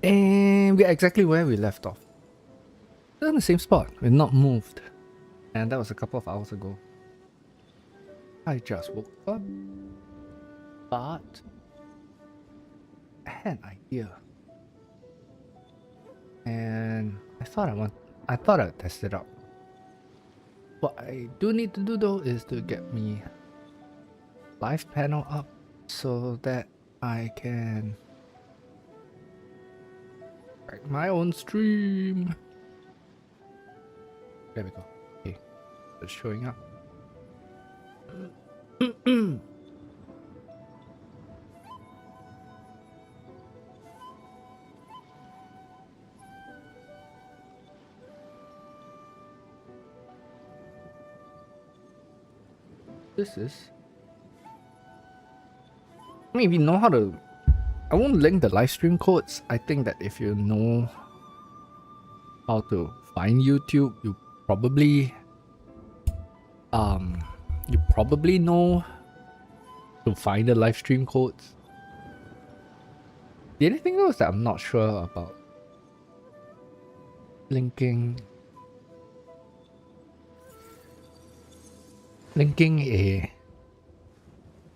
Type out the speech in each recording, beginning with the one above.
And we're exactly where we left off. Still in the same spot. We're not moved. And that was a couple of hours ago. I just woke up. But I had an idea. And I thought I'd test it out. What I do need to do though is to get me live panel up so that I can track my own stream. There we go. Okay, it's showing up. This is. I mean, if you know how to. I won't link the live stream codes. I think that if you know how to find YouTube, you probably know to find the live stream codes. The only thing though is that I'm not sure about linking sending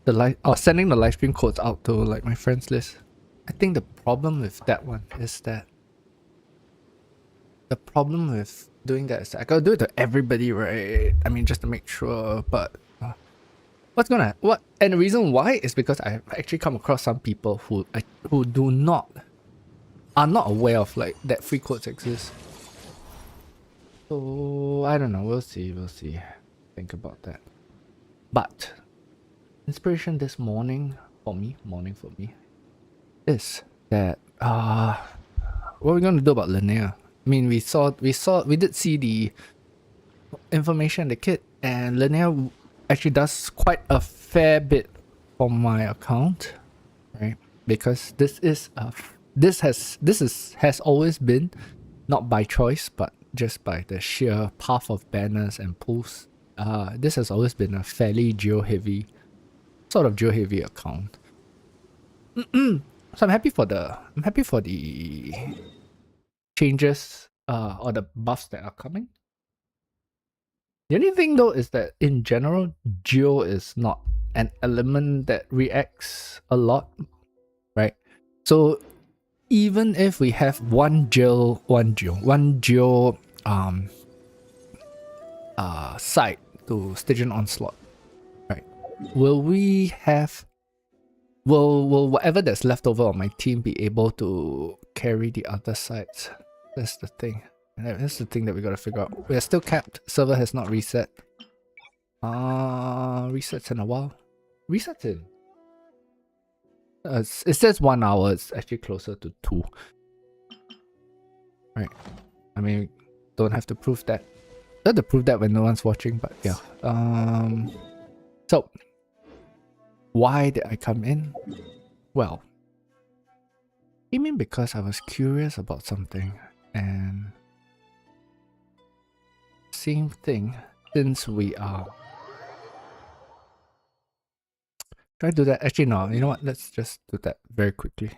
the live stream codes out to like my friends list. I think the problem with that one is that the problem with doing that is that I gotta do it to everybody, right? I mean, just to make sure, but and the reason why is because I've actually come across some people who are not aware of like that free codes exist. So I don't know, we'll see. Think about that. But inspiration this morning for me is that what are we gonna do about Linnea? I mean, we did see the information in the kit, and Linnea actually does quite a fair bit for my account, right? Because this has always been not by choice, but just by the sheer path of banners and pulls. This has always been a fairly geo heavy account. So I'm happy for the changes or the buffs that are coming. The only thing though is that in general, geo is not an element that reacts a lot, right? So even if we have one geo site to Stygian Onslaught, right? Will whatever that's left over on my team be able to carry the other sites? That's the thing. That's the thing that we gotta figure out. We're still capped. Server has not reset. Resets in a while. Resets in. It says 1 hour. It's actually closer to 2. Right. I mean, don't have to prove that. Don't have to prove that when no one's watching, but yeah. So why did I come in? Well, I came in because I was curious about something, and same thing since we are. Should I do that? Actually, no. You know what? Let's just do that very quickly.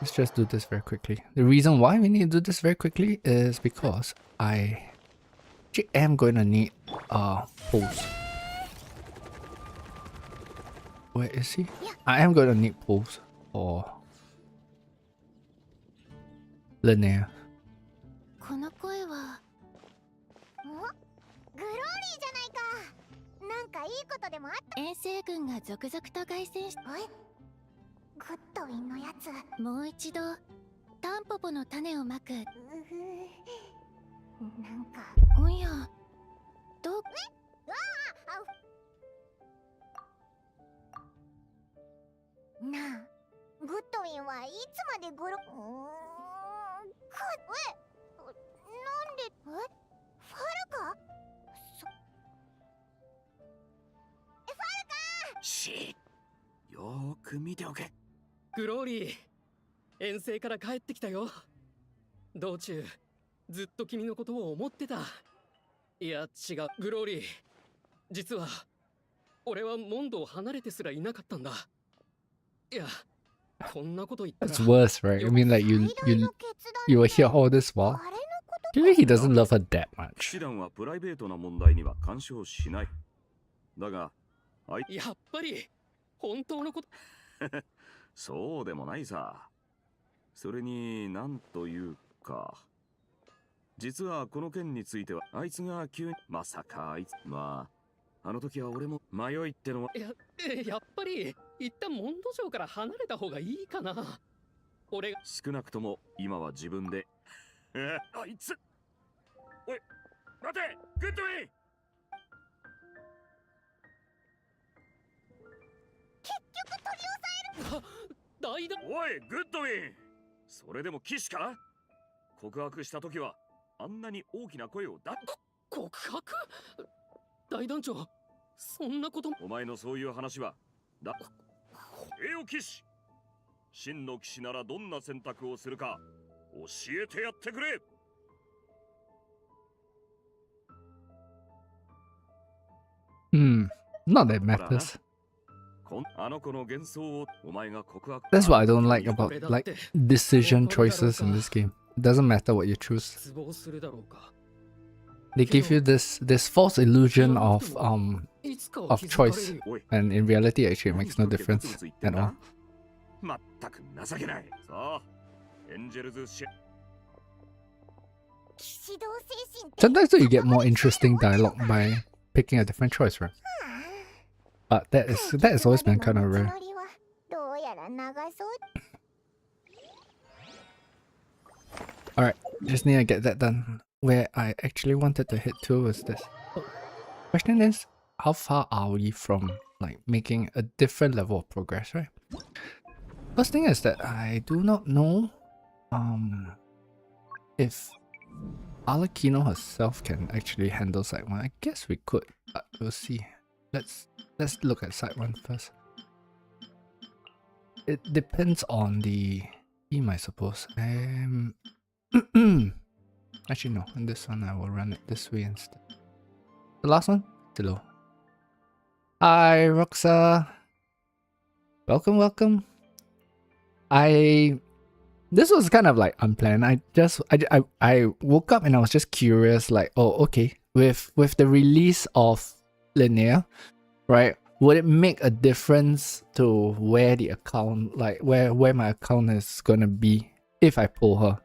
Let's just do this very quickly. The reason why we need to do this very quickly is because I actually am going to need pulls. Where is he? I am going to need pulls for Linnea. この声はグローリーじゃないか。なんかいいことでもあった。遠征軍が続々と凱旋し、グッドウィンのやつ。もう一度タンポポの種をまく。なんかおやどうなあ、グッドウィンはいつまでグロなんでファルかシー、よーく見ておけ。グローリー、遠征から帰ってきたよ。道中ずっと君のことを思ってた。いや違う、グローリー、実は俺はモンドを離れてすらいなかったんだ。いや、こんなこと言ったら That's worse, right? I mean, like you were here all this while. Clearly, he doesn't love her that much. 騎士団はプライベートな問題には干渉しない。だが、やっぱり本当のことそうでもないさ。それになんというか。実はこの件についてはあいつが急にまさかあいつあの時は俺も迷いってのはやっぱり一旦モンド城から離れた方がいいかな。俺が少なくとも今は自分であいつおい待てグッドウィン大だおいグッドウィンそれでも騎士か告白した時はあんなに大きな声を出告白大団長そんなことお前のそういう話は栄養騎士真の騎士ならどんな選択をするか教えてやってくれNot that matters. あの子の幻想をお前が告白 That's what I don't like about like decision choices in this game. It doesn't matter what you choose. 失望するだろうか They give you this false illusion of いつかは of 気づかれる choice, おい and in reality, actually, it makes no difference at all. まったく情けないさあエンジェルズシェ Sometimes though, you get more interesting dialogue by picking a different choice, right? But that has always been kind of rare. どうやら長そう Alright, just need to get that done. Where I actually wanted to hit to was this. Question is, how far are we from like making a different level of progress, right? First thing is that I do not know if Alakino herself can actually handle side 1. I guess we could, but we'll see. Let's look at side 1 first. It depends on the team, I suppose. Actually no, in this one I will run it this way instead. The last one? Below. Hi Roxa! Welcome. This was kind of like unplanned. I woke up and I was just curious, like, oh okay, with the release of Linnea, right? Would it make a difference to where the account, like where my account is gonna be if I pull her?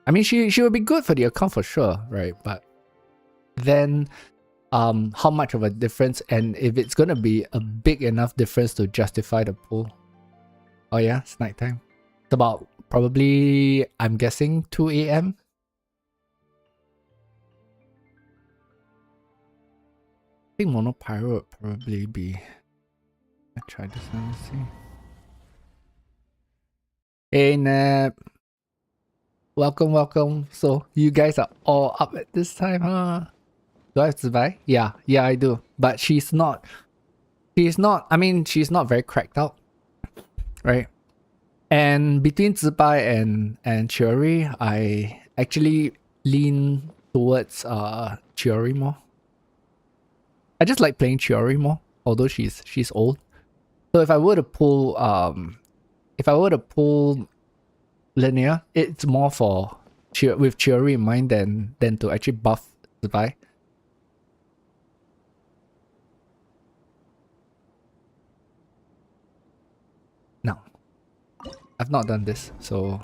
I mean, she would be good for the account for sure, right? But then, how much of a difference, and if it's gonna be a big enough difference to justify the pull? Oh yeah, it's nighttime. It's about probably, I'm guessing 2 a.m. I think Mono Pyro would probably be. I'll try this one, let's see. Hey Nap. Welcome. So you guys are all up at this time, huh? Do I have to buy? Yeah, I do. But she's not very cracked out. Right? And between Zibai and Chiori, I actually lean towards Chiori more. I just like playing Chiori more, although she's old. So if I were to pull Linnea, it's more for with Chiori in mind than to actually buff Zibai. No. I've not done this, so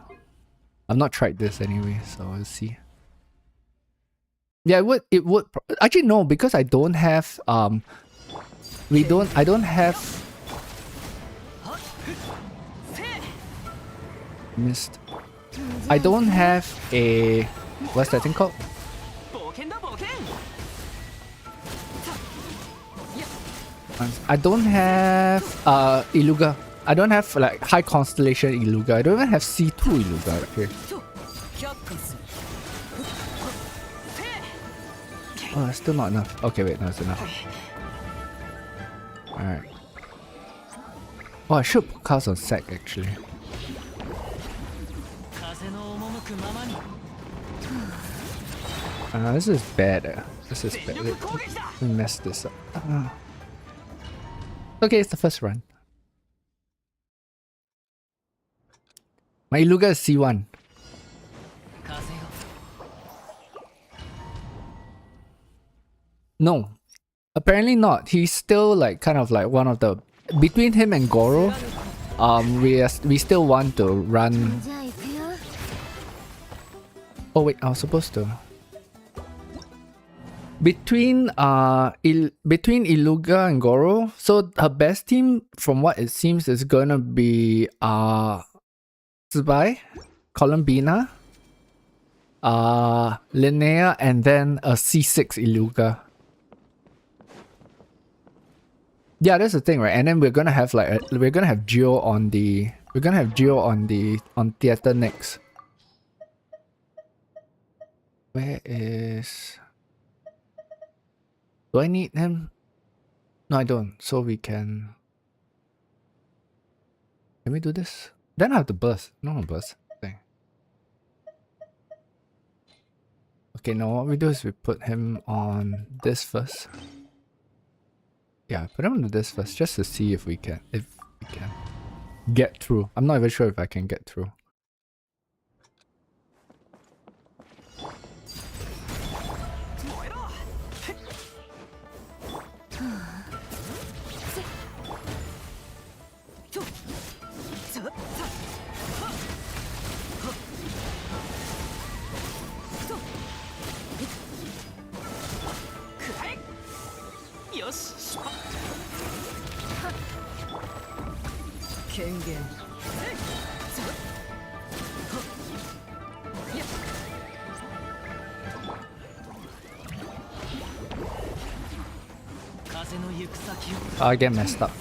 I've not tried this anyway, so we'll see. Yeah, it would actually no, because I don't have I don't have missed. I don't have a what's that thing called? I don't have Iluga. I don't have like high constellation Iluga. I don't even have C2 Iluga right here. Oh, that's still not enough. Okay, wait, no, it's enough. Alright. Oh, I should cast on Sack actually. This is bad. This is bad. Let me mess this up. Okay, it's the first run. My Iluga is C1. No, apparently not. He's still like kind of like one of the between him and Goro. We still want to run. Oh wait, I was supposed to. Between between Iluga and Goro, so her best team from what it seems is gonna be Zubai, Columbina, Linnea, and then a C6 Iluga. Yeah, that's the thing, right? And then we're gonna have like we're gonna have Geo on the on theater next. Where is? Do I need him? No, I don't. So we can. Can we do this? Then I have to burst. No burst. Thing. Okay, now what we do is we put him on this first. Yeah, put him on this first just to see if we can get through. I'm not even sure if I can get through. I get messed up.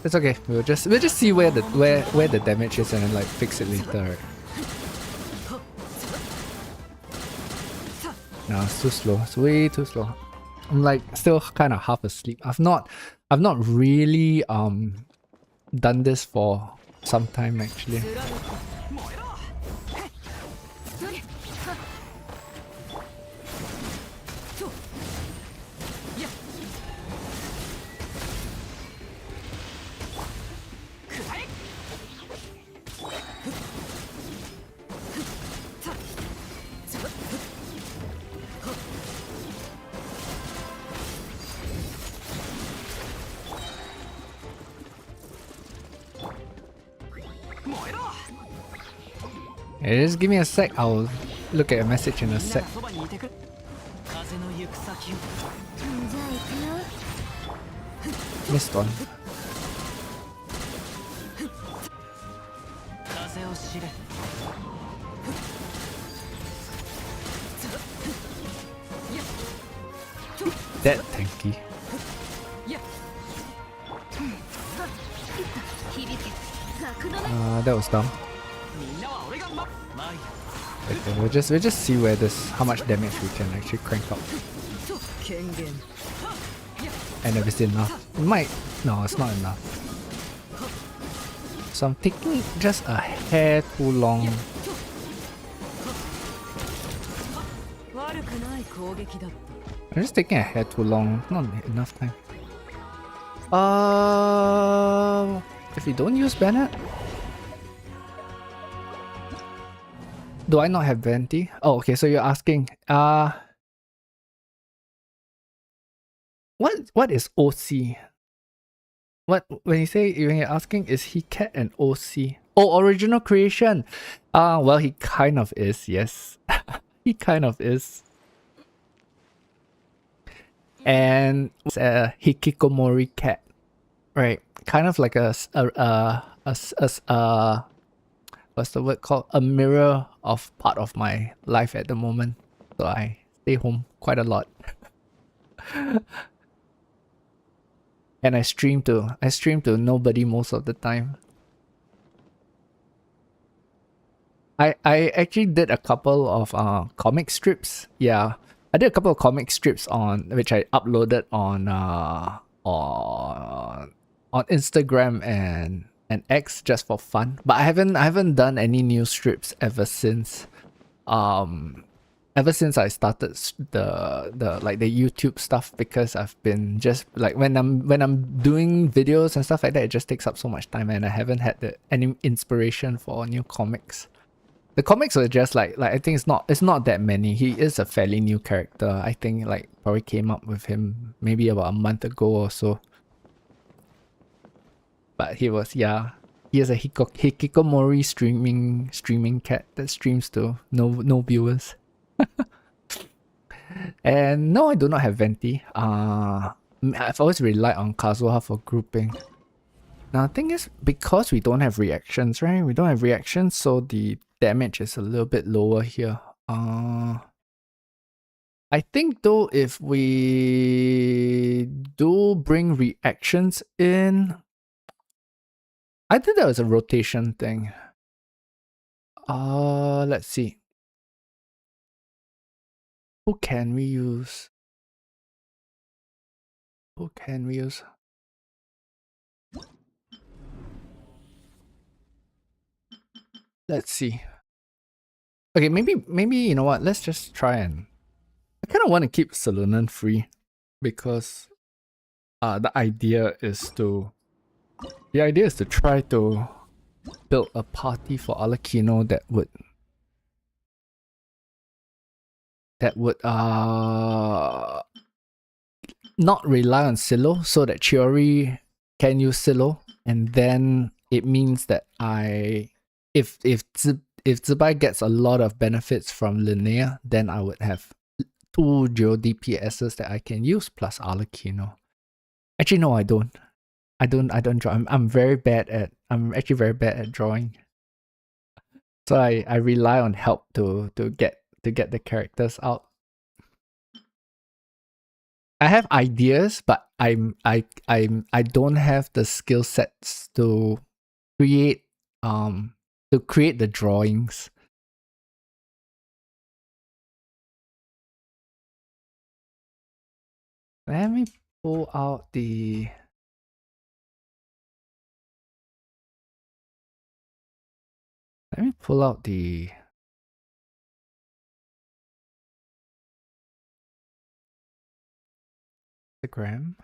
It's okay. We'll just see where the damage is and then like fix it later. Right? No, it's too slow. It's way too slow. I'm like still kind of half asleep. I've not really done this for some time actually. Just give me a sec, I'll look at your message in a sec. Missed one. That tanky. That was dumb. Okay, we'll just see where how much damage we can actually crank up. And if it's enough. No, it's not enough. So I'm taking just a hair too long. I'm just taking a hair too long. Not enough time. If you don't use Bennett? Do I not have Venti? Oh, okay, so you're asking, what is OC? When you're asking, is he cat an OC? Oh, original creation. Well, he kind of is, yes. He kind of is. And it's a hikikomori cat, right? Kind of like a what's the word called? A mirror of part of my life at the moment. So I stay home quite a lot. And I stream to nobody most of the time. I actually did a couple of comic strips. Yeah. I did a couple of comic strips on which I uploaded on Instagram and X just for fun. But I haven't done any new strips ever since ever since I started the like the YouTube stuff, because I've been just like when I'm doing videos and stuff like that, it just takes up so much time, and I haven't had any inspiration for new comics. The comics are just like I think it's not that many. He is a fairly new character. I think like probably came up with him maybe about a month ago or so. But he is a hikikomori streaming cat that streams to no viewers. And no, I do not have Venti. I've always relied on Kazuha for grouping. Now the thing is, because we don't have reactions, right? We don't have reactions, so the damage is a little bit lower here. I think though, if we do bring reactions in, I think that was a rotation thing. Let's see. Who can we use? Who can we use? Let's see. Okay, maybe you know what? Let's just try and. I kind of want to keep Salonen free, because the idea is to try to build a party for Alakino that would not rely on Silo, so that Chiori can use Silo, and then it means that if Zibai gets a lot of benefits from Linnea, then I would have 2 Geo DPSs that I can use plus Alakino. Actually, no, I don't. I don't draw. I'm actually very bad at drawing. So I rely on help to get the characters out. I have ideas, but I don't have the skill sets to create the drawings. Let me pull out the Instagram.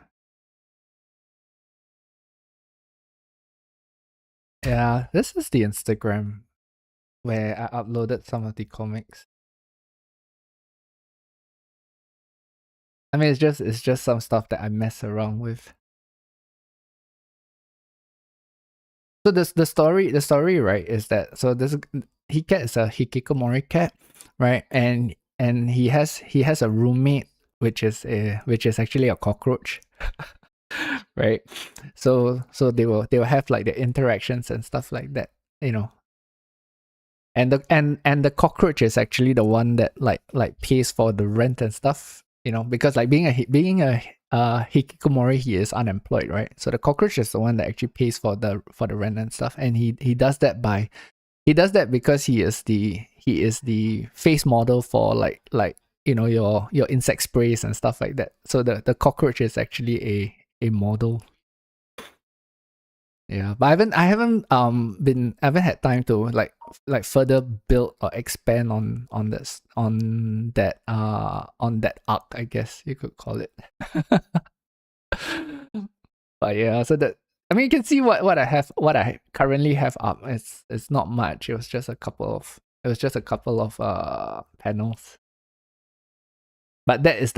Yeah, this is the Instagram where I uploaded some of the comics. I mean, it's just some stuff that I mess around with. So the story, right, is that so this cat is a hikikomori cat, right, and he has a roommate which is actually a cockroach, right? So they will have like the interactions and stuff like that, you know. And the cockroach is actually the one that like pays for the rent and stuff, you know, because like being a hikikomori, he is unemployed, right? So the cockroach is the one that actually pays for the rent and stuff, and he does that because he is the face model for like you know, your insect sprays and stuff like that. So the cockroach is actually a model. Yeah, but I haven't had time to like further build or expand on that arc, I guess you could call it. But yeah, so that, I mean, you can see what I currently have up. It's not much. It was just a couple of panels. But that is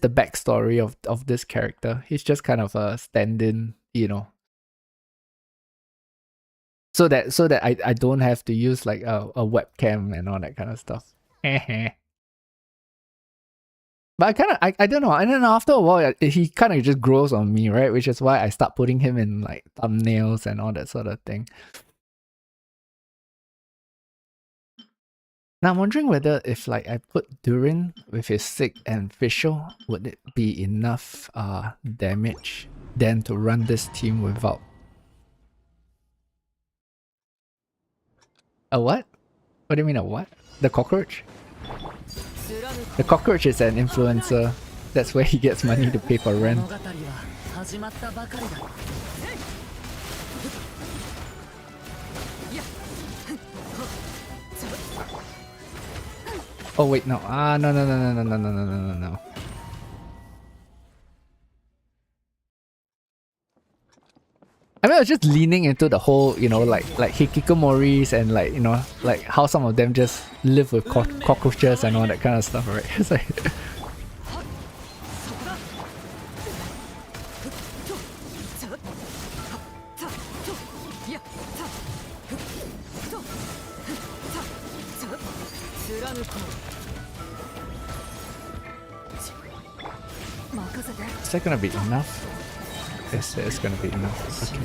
the backstory of this character. He's just kind of a stand-in, you know. So that I don't have to use like a webcam and all that kind of stuff. But I don't know. And then after a while, he kind of just grows on me, right? Which is why I start putting him in like thumbnails and all that sort of thing. Now I'm wondering whether if like I put Durin with his sick and Fischl, would it be enough damage then to run this team without a what? What do you mean a what? The cockroach? The cockroach is an influencer. That's where he gets money to pay for rent. Oh wait, no. No, no, no, no, no, no, no, no, no, no, no. I mean, I was just leaning into the whole, like hikikomoris and like how some of them just live with cockroaches and all that kind of stuff, right? It's like is that gonna be enough? Yes, it's gonna be enough. Okay.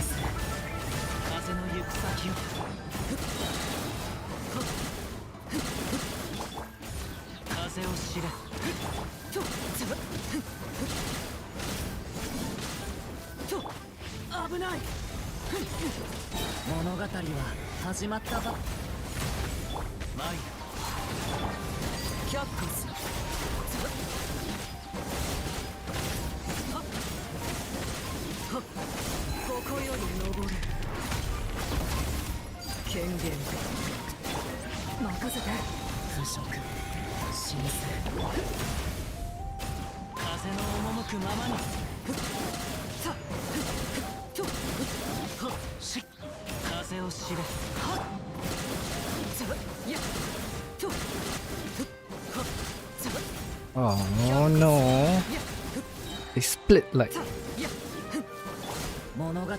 Oh no. They split like 物語は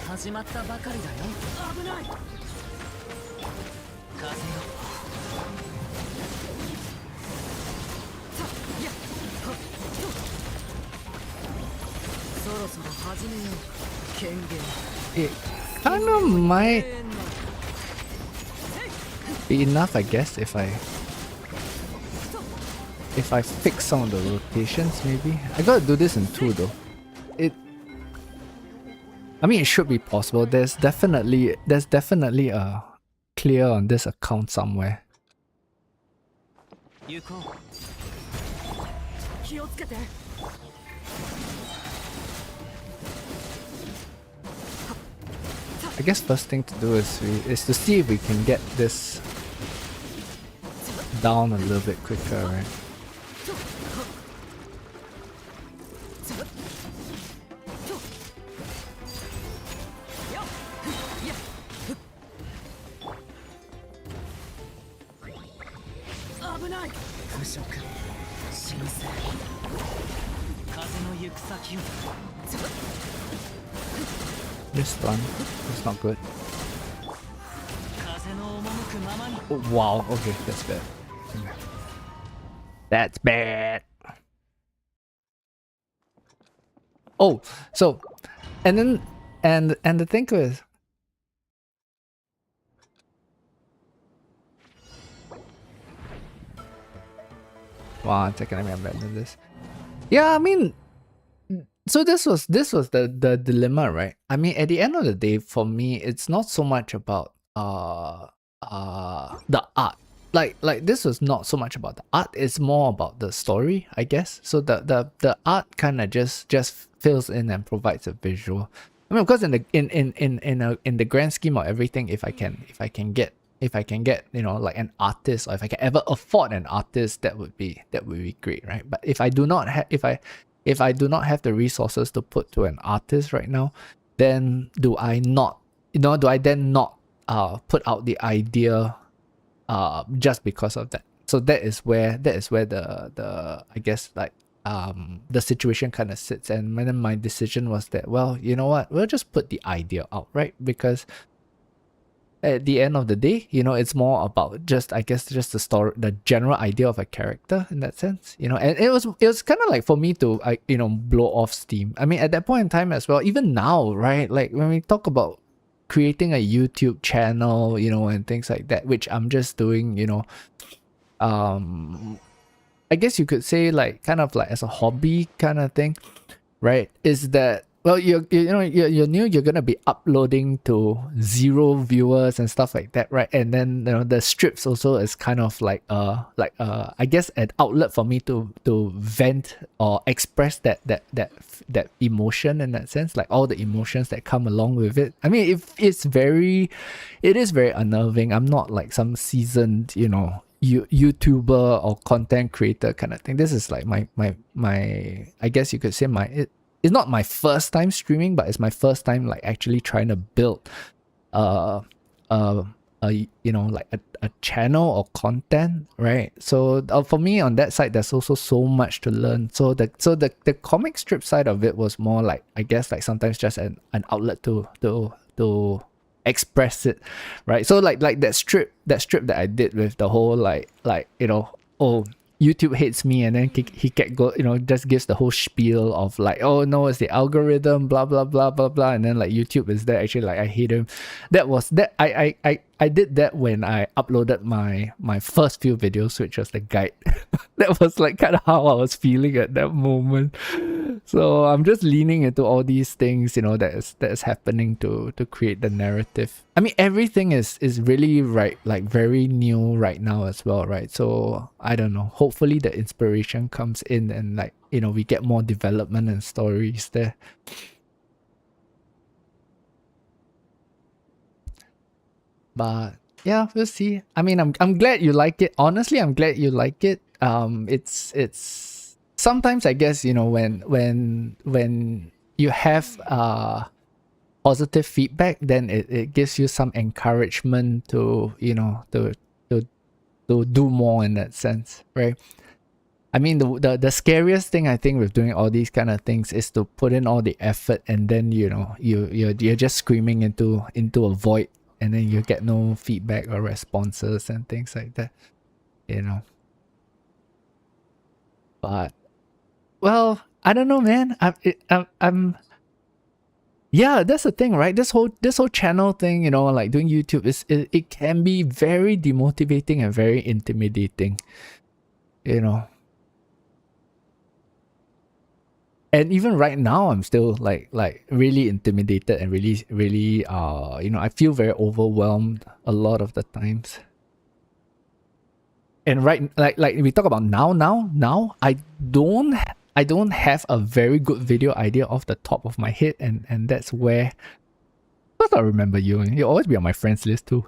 始まったばかりだよ。危ない。風よ。そろそろ始めよう。権限。 it kind of might be enough, I guess, if I fix some of the rotations, maybe. I gotta do this in 2 though. I mean, it should be possible. There's definitely a clear on this account somewhere. I guess first thing to do is to see if we can get this down a little bit quicker, right? This one is not good. Oh, wow, okay, that's bad. That's bad. Oh, so and then and the thing is, wow, let me abandon this. Yeah, I mean, so this was the dilemma, right? I mean, at the end of the day, for me, it's not so much about the art. Like this was not so much about the art, it's more about the story, I guess. So the art kind of just fills in and provides a visual. I mean, of course, in the grand scheme of everything, if I can get like an artist, or if I can ever afford an artist, that would be great, right? But if I do not have if I do not have the resources to put to an artist right now, then do I then not put out the idea just because of that? So that is where the I guess like the situation kind of sits. And then my decision was that, well, you know what, we'll just put the idea out, right? Because at the end of the day, it's more about just the story, the general idea of a character in that sense, and it was kind of like for me to blow off steam. I mean, at that point in time as well, even now, right, like when we talk about creating a YouTube channel, and things like that, which I'm just doing, I guess you could say like kind of like as a hobby kind of thing, right? Is that, well, you're new, you're gonna be uploading to 0 viewers and stuff like that, right? And then the strips also is kind of like I guess an outlet for me to vent or express that emotion in that sense, like all the emotions that come along with it. I mean, it is very unnerving. I'm not like some seasoned YouTuber or content creator kind of thing. This is like my I guess you could say it's not my first time streaming, but it's my first time like actually trying to build uh you know, like a channel or content, right? So for me on that side, there's also so much to learn. So the comic strip side of it was more like, I guess, like sometimes just an outlet to express it, right? So like that strip that I did with the whole like you know, oh, YouTube hates me, and then he kept go, you know, just gives the whole spiel of like, oh no, it's the algorithm, blah blah blah blah blah, and then like YouTube is there actually, like I hate him. That was that I did that when I uploaded my first few videos, which was the guide. That was like kind of how I was feeling at that moment. So I'm just leaning into all these things, you know, that is happening to create the narrative. I mean, everything is really right, like very new right now as well, right? So I don't know. Hopefully the inspiration comes in and like, you know, we get more development and stories there. But yeah, we'll see. I mean, I'm glad you like it. Honestly, I'm glad you like it. It's sometimes, I guess, you know, when you have positive feedback, then it gives you some encouragement to, you know, to do more in that sense, right? I mean, the scariest thing I think with doing all these kind of things is to put in all the effort, and then, you know, you're just screaming into a void, and then you get no feedback or responses and things like that, you know. But well, I don't know, man. I'm yeah, that's the thing, right? This whole channel thing, you know, like doing YouTube it can be very demotivating and very intimidating, you know. And even right now, I'm still like really intimidated and really you know, I feel very overwhelmed a lot of the times. And right, like we talk about now, I don't have a very good video idea off the top of my head, and that's where, because I remember you always be on my friends list too.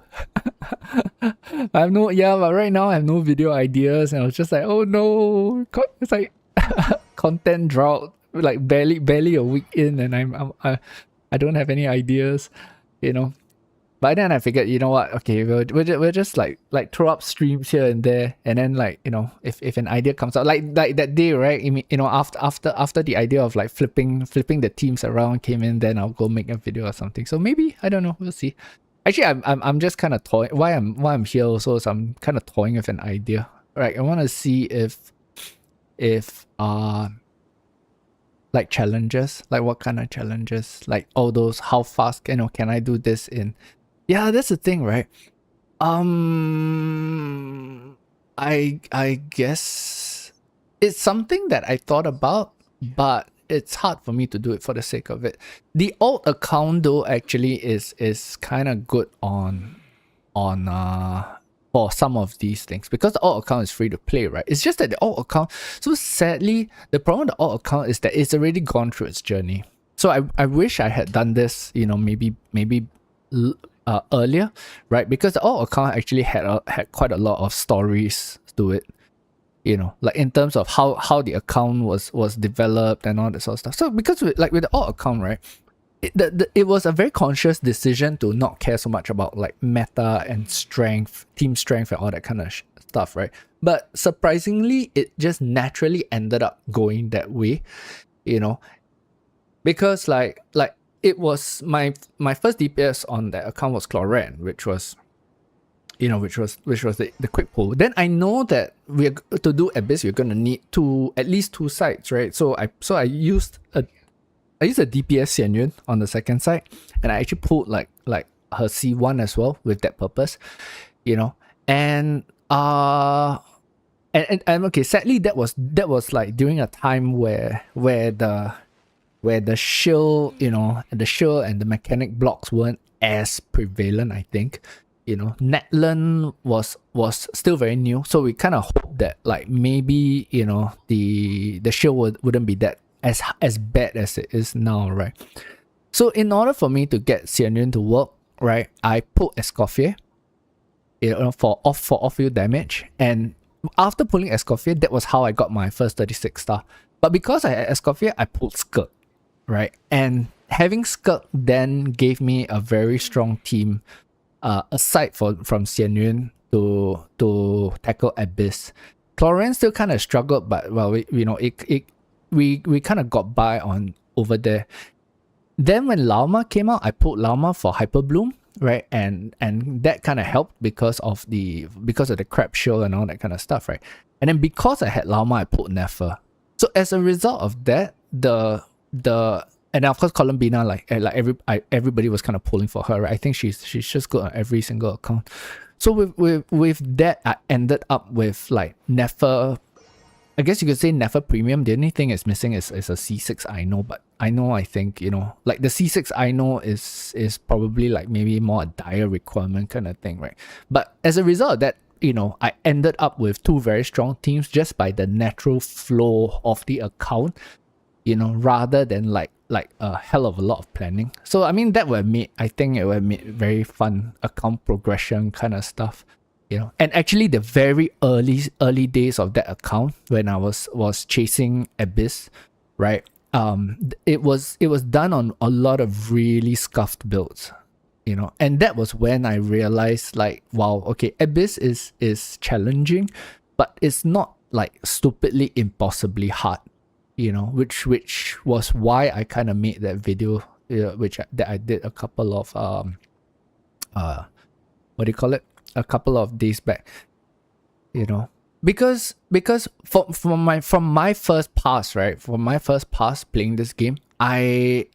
I have but right now I have no video ideas, and I was just like, oh no, it's like content drought, like barely a week in, and I don't have any ideas, you know. But then I figured, you know what? Okay, we'll just like throw up streams here and there, and then like, you know, if an idea comes out, like that day, right? You know, after the idea of like flipping the teams around came in, then I'll go make a video or something. So maybe, I don't know, we'll see. Actually, I'm just kind of toying. Why I'm here also is I'm kind of toying with an idea, right? I want to see if like challenges, like what kind of challenges, like all those, how fast, you know, can I do this in. Yeah, that's the thing, right? I guess it's something that I thought about, but it's hard for me to do it for the sake of it. The alt account though actually is kind of good on for some of these things, because the alt account is free to play, right? It's just that the alt account, so sadly, the problem with the alt account is that it's already gone through its journey. So I wish I had done this, you know, maybe earlier, right? Because the alt account actually had quite a lot of stories to it, you know, like in terms of how the account was developed and all that sort of stuff. So because with the alt account, right, it was a very conscious decision to not care so much about like meta and strength, team strength, and all that kind of stuff, right? But surprisingly, it just naturally ended up going that way, you know, because like it was my first DPS on that account was Cloran, which was, you know, which was the quick pull. Then I know that to do Abyss, we're gonna need at least two sites, right? So I used a DPS Xian Yun on the second side, and I actually pulled like her C1 as well with that purpose, you know. And and okay, sadly that was like during a time where the shield, you know, the shield and the mechanic blocks weren't as prevalent, I think. You know, Netland was still very new, so we kind of hope that like maybe, you know, the shield wouldn't be that as bad as it is now, right? So in order for me to get Xian Yun to work, right, I put Escoffier, for off-field damage. And after pulling Escoffier, that was how I got my first 36 star. But because I had Escoffier, I pulled Skirk, right? And having Skirk then gave me a very strong team, aside from Xian Yun to tackle Abyss. Chlorian still kind of struggled, but well, we kind of got by on over there. Then when Lauma came out, I pulled Lauma for Hyper Bloom, right? And that kind of helped because of the crab show and all that kind of stuff, right? And then because I had Lauma, I pulled Nefer. So as a result of that, and of course Columbina, everybody was kind of pulling for her, right? I think she's just good on every single account. So with that, I ended up with like Nefer. I guess you could say Nefer Premium. The only thing it's missing is a C6 Ino, but I think, like the C6 Ino is probably like maybe more a dire requirement kind of thing, right? But as a result of that, I ended up with two very strong teams just by the natural flow of the account, rather than like a hell of a lot of planning. So I mean, I think it would have made very fun account progression kind of stuff. And actually the very early days of that account when I was chasing Abyss, right? It was done on a lot of really scuffed builds, and that was when I realized, like, wow, okay, Abyss is challenging, but it's not like stupidly impossibly hard, which was why I kind of made that video, that I did a couple of what do you call it? A couple of days back, because from my first pass, right, from my first pass playing this game, I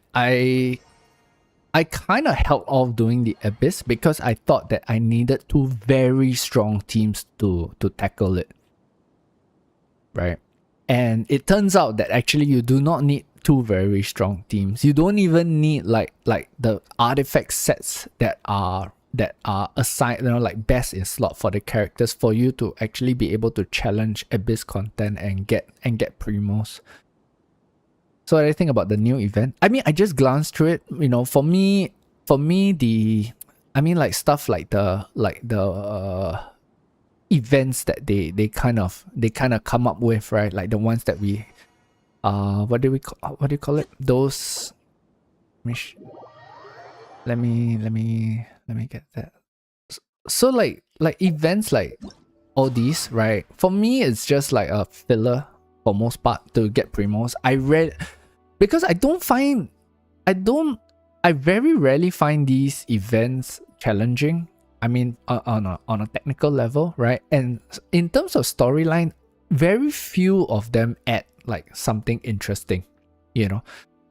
kind of held off doing the Abyss because I thought that I needed two very strong teams to tackle it, right? And it turns out that actually you do not need two very strong teams. You don't even need like the artifact sets that are assigned, like best in slot for the characters for you to actually be able to challenge Abyss content and get Primos. So what do you think about the new event? I mean, I just glanced through it. For me, like stuff like the events that they kind of come up with, right? Like the ones that we what do you call it? Those. Let me get that. So like events like all these, right? For me, it's just like a filler for most part to get Primos. Because I very rarely find these events challenging. I mean, on a technical level, right? And in terms of storyline, very few of them add like something interesting,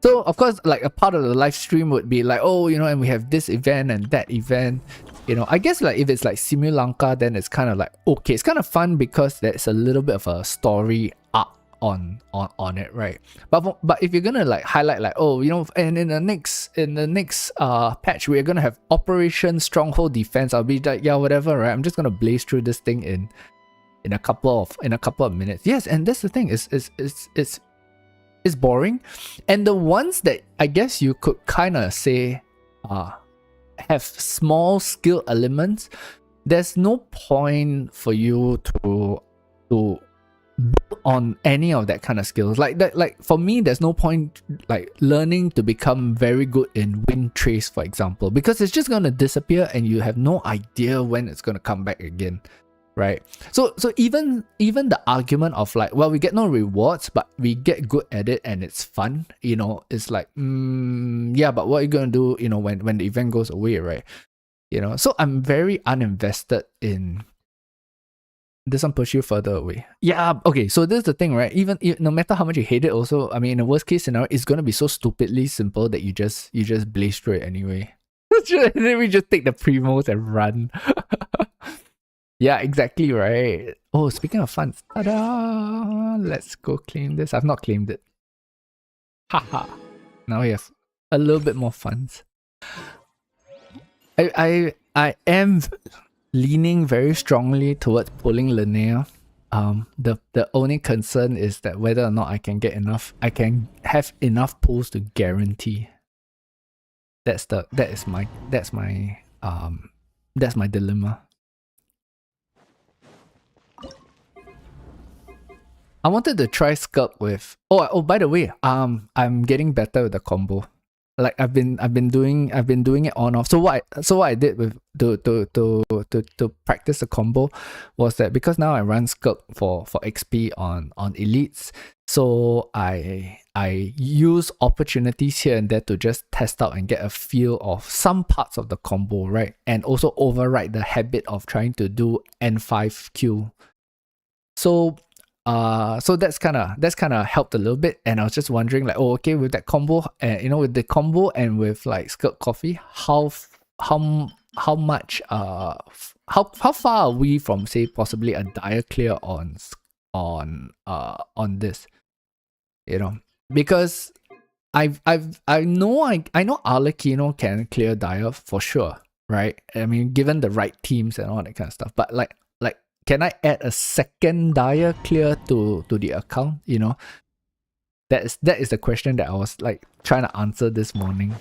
So of course, like a part of the live stream would be like, oh, and we have this event and that event. I guess like if it's like Simulanka, then it's kind of like, okay, it's kind of fun because there's a little bit of a story arc on it, right? But if you're gonna like highlight like, oh, and in the next patch we're gonna have Operation Stronghold Defense, I'll be like, yeah, whatever, right? I'm just gonna blaze through this thing in a couple of minutes. Yes, and that's the thing, it's boring. And the ones that I guess you could kind of say have small skill elements, there's no point for you to build on any of that kind of skills. Like for me, there's no point like learning to become very good in Wind Trace, for example, because it's just gonna disappear and you have no idea when it's gonna come back again. Right, so even the argument of like, well, we get no rewards, but we get good at it and it's fun, it's like, yeah, but what are you gonna do, when the event goes away, right? So I'm very uninvested in this one. Push you further away. Yeah, okay, so this is the thing, right? Even no matter how much you hate it, also, I mean, in the worst case scenario, it's gonna be so stupidly simple that you just blaze through it anyway. And then we just take the Primos and run. Yeah, exactly, right? Oh, speaking of funds, ta-da! Let's go claim this. I've not claimed it. Haha. Now we have a little bit more funds. I am leaning very strongly towards pulling Linnea. The only concern is that whether or not I can have enough pulls to guarantee. That's my dilemma. I wanted to try Sculpt with. Oh, by the way, I'm getting better with the combo. Like I've been doing it on off. So what I did with to practice the combo was that because now I run Sculpt for XP on elites, so I use opportunities here and there to just test out and get a feel of some parts of the combo, right? And also override the habit of trying to do N5Q. So that's kind of helped a little bit, and I was just wondering like, oh, okay, with that combo, with the combo and with like Skirt Coffee, how much how far are we from, say, possibly a dire clear on this, because I know Arlecchino can clear dire for sure, right? I mean, given the right teams and all that kind of stuff, but like can I add a second dire clear to the account? That is the question that I was like trying to answer this morning.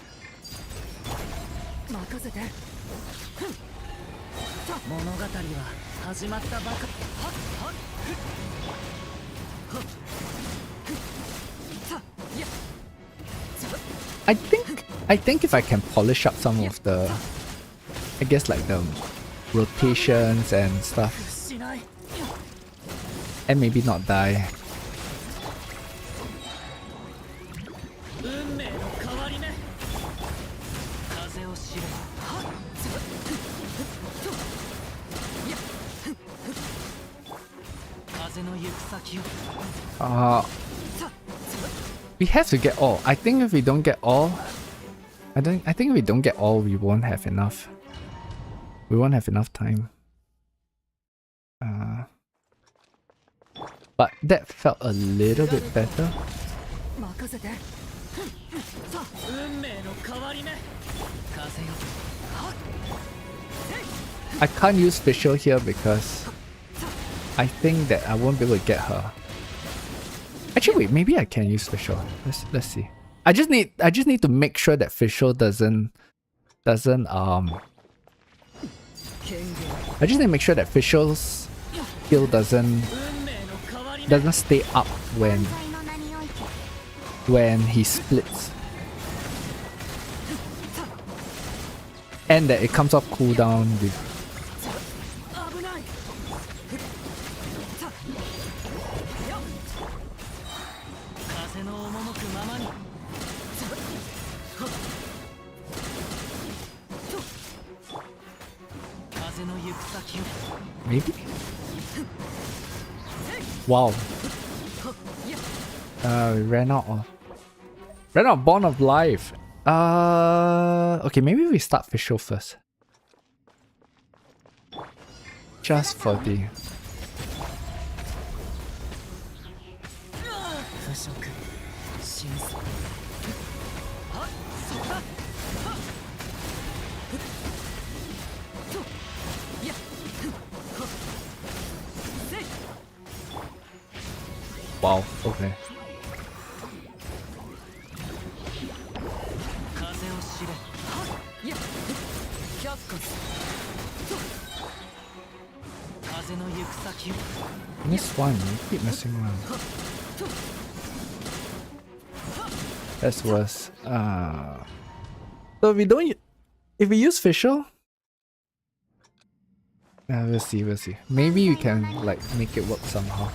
I think if I can polish up some of the, I guess, like the rotations and stuff, and maybe not die. We have to get all. I think if we don't get all, I think if we don't get all, we won't have enough. We won't have enough time. But that felt a little bit better. I can't use Fischl here because I think that I won't be able to get her. Actually, wait, maybe I can use Fischl. Let's see. I just need to make sure that Fischl doesn't I just need to make sure that Fischl's skill doesn't stay up when he splits, and that it comes off cooldown with. Maybe? Wow. We ran out of Bond of Life. Okay, maybe we start Fischl first. Just for the... Wow, okay. Miss one, you keep missing one. That's worse. So if we use Fischl, we'll see. Maybe we can like make it work somehow.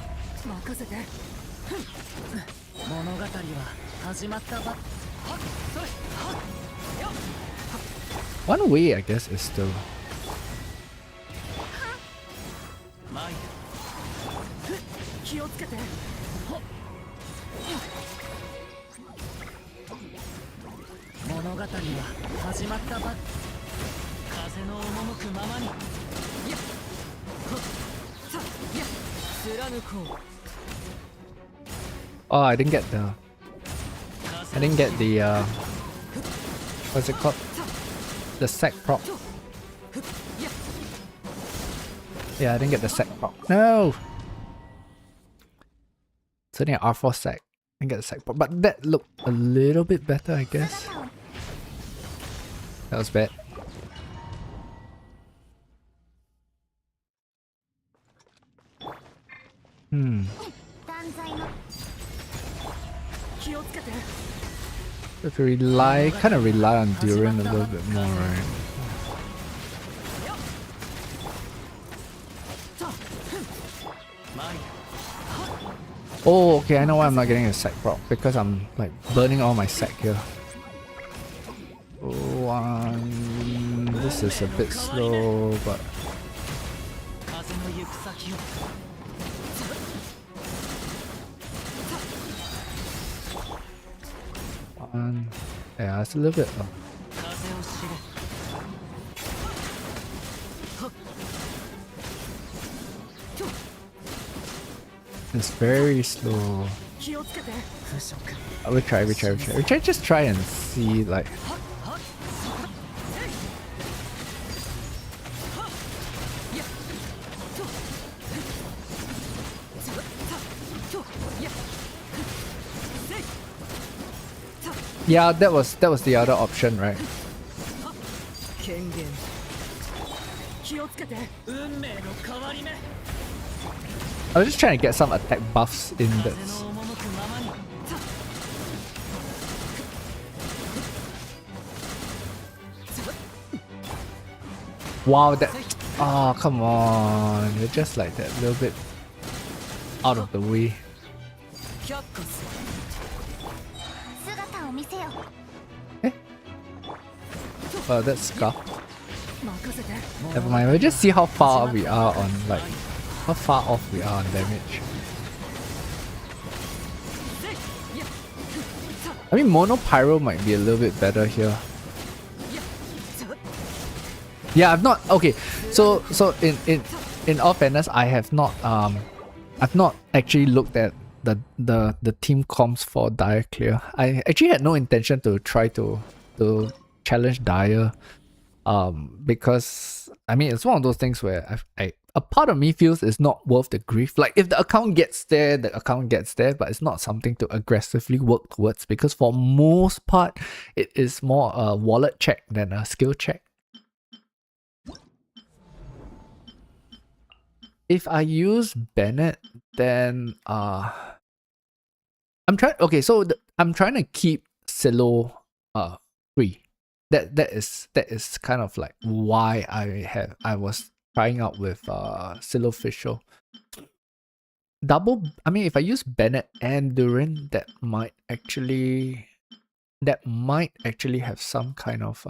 One way, I guess, is to... Oh, I didn't get the what's it called? The sack prop. Yeah, I didn't get the sack prop. No! It's only an R4 sack. I didn't get the sack prop. But that looked a little bit better, I guess. That was bad. Have to rely, kind of rely on Durin a little bit more, right? Oh, okay, I know why I'm not getting a sack proc, because I'm like burning all my sack here. This is a bit slow, but yeah, it's a little bit. It's very slow. We try. Just try and see, like. Yeah, that was the other option, right? I was just trying to get some attack buffs in this. Wow, that... Oh, come on. You're just like that little bit out of the way. Eh? Oh, that's Scar. Never mind, we'll just see how far we are on, like, how far off we are on damage. I mean, Mono Pyro might be a little bit better here. Yeah, I've not... Okay, so in all fairness, I have not I've not actually looked at the team comps for Dire Clear. I actually had no intention to try to challenge Dire, because I mean, it's one of those things where a part of me feels it's not worth the grief. Like, if the account gets there, the account gets there, but it's not something to aggressively work towards, because for most part it is more a wallet check than a skill check. If I use Bennett, then I'm trying. Okay, so I'm trying to keep Silo free. That is kind of like why I was trying out with Silo Official. Double. I mean, if I use Bennett and Durin, that might actually have some kind of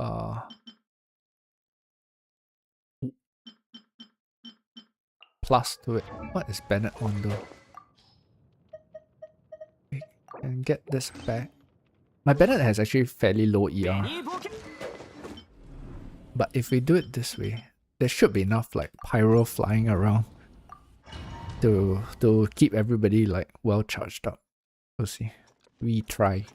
plus to it. What is Bennett on though? We can get this back. My Bennett has actually fairly low ER. But if we do it this way, there should be enough like pyro flying around to keep everybody like well charged up. We'll see. We try.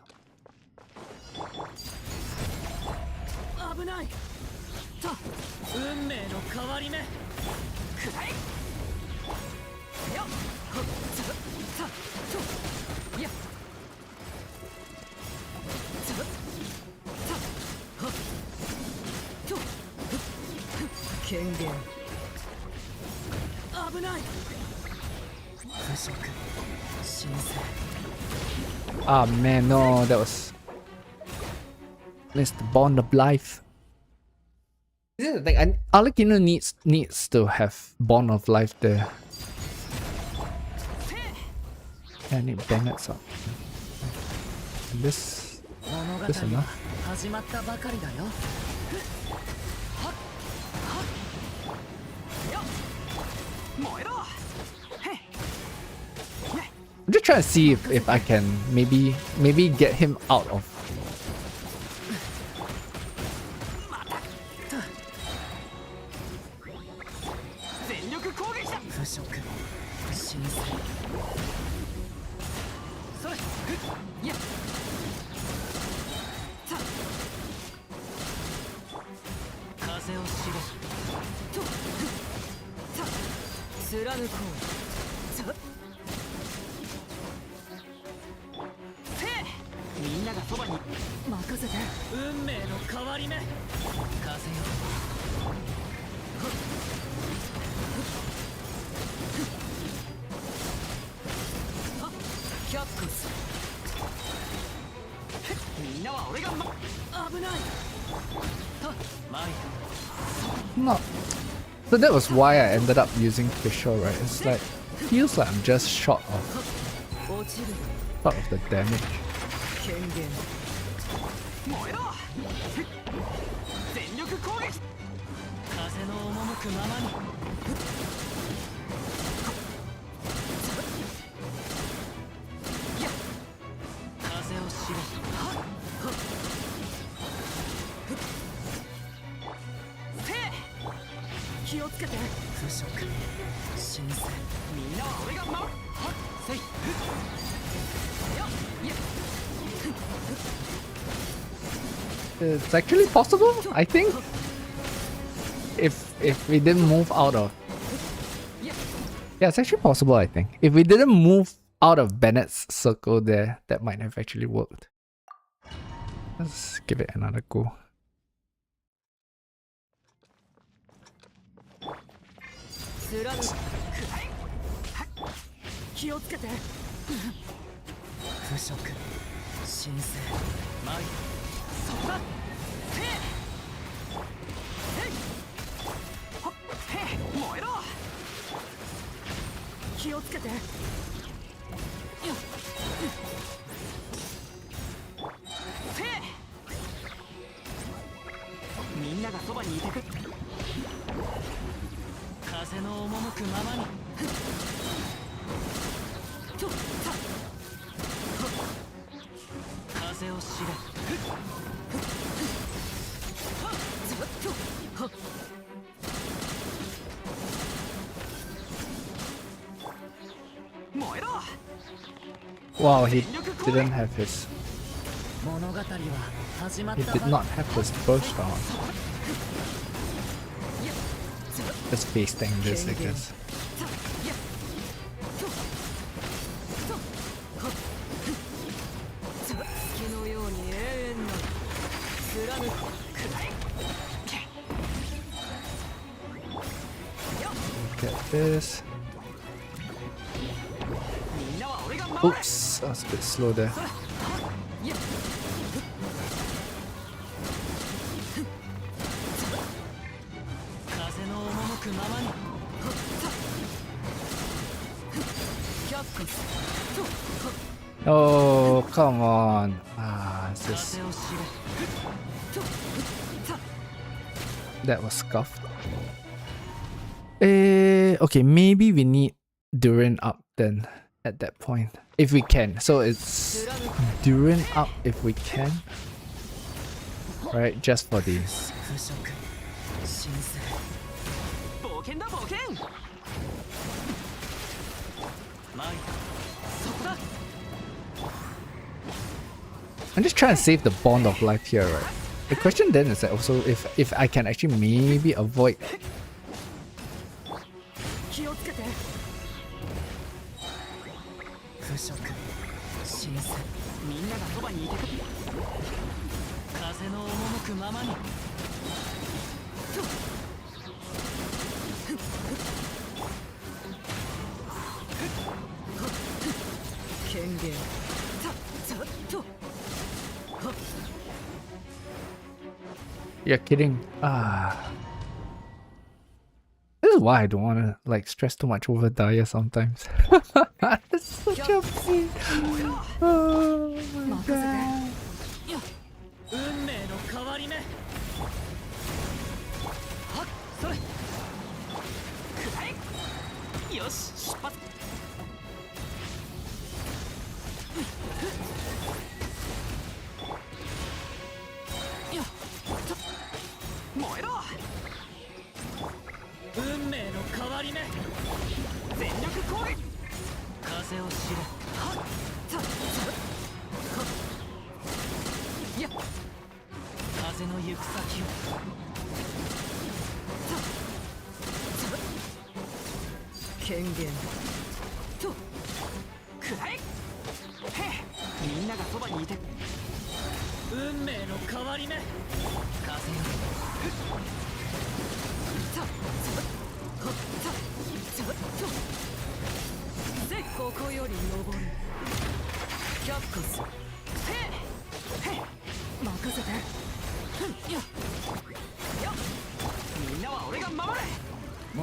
Ah man, no, that was missed the Bond of Life. This is the thing. Arlecchino needs to have Bond of Life there. I need Bennett's up. This enough. I'm just trying to see if I can maybe get him out of. No. So that was why I ended up using Fisher, right? It's like, feels like I'm just short of the damage. It's actually possible, I think. If we didn't move out of... Yeah, it's actually possible, I think. If we didn't move out of Bennett's circle there, that might have actually worked. Let's give it another go. Wow, he didn't have his... He did not have his burst on. Just face tank this, I guess. Get this. Oops, I was a bit slow there. Oh, come on. It's just... That was scuffed. Okay, maybe we need Durin up then at that point. If we can. So it's Durin up if we can. Right, just for these. I'm just trying to save the bond of life here, right? The question then is that also if I can actually maybe avoid... You're kidding. This is why I don't want to like stress too much over Daya sometimes. It's such a pain. Oh my god. 物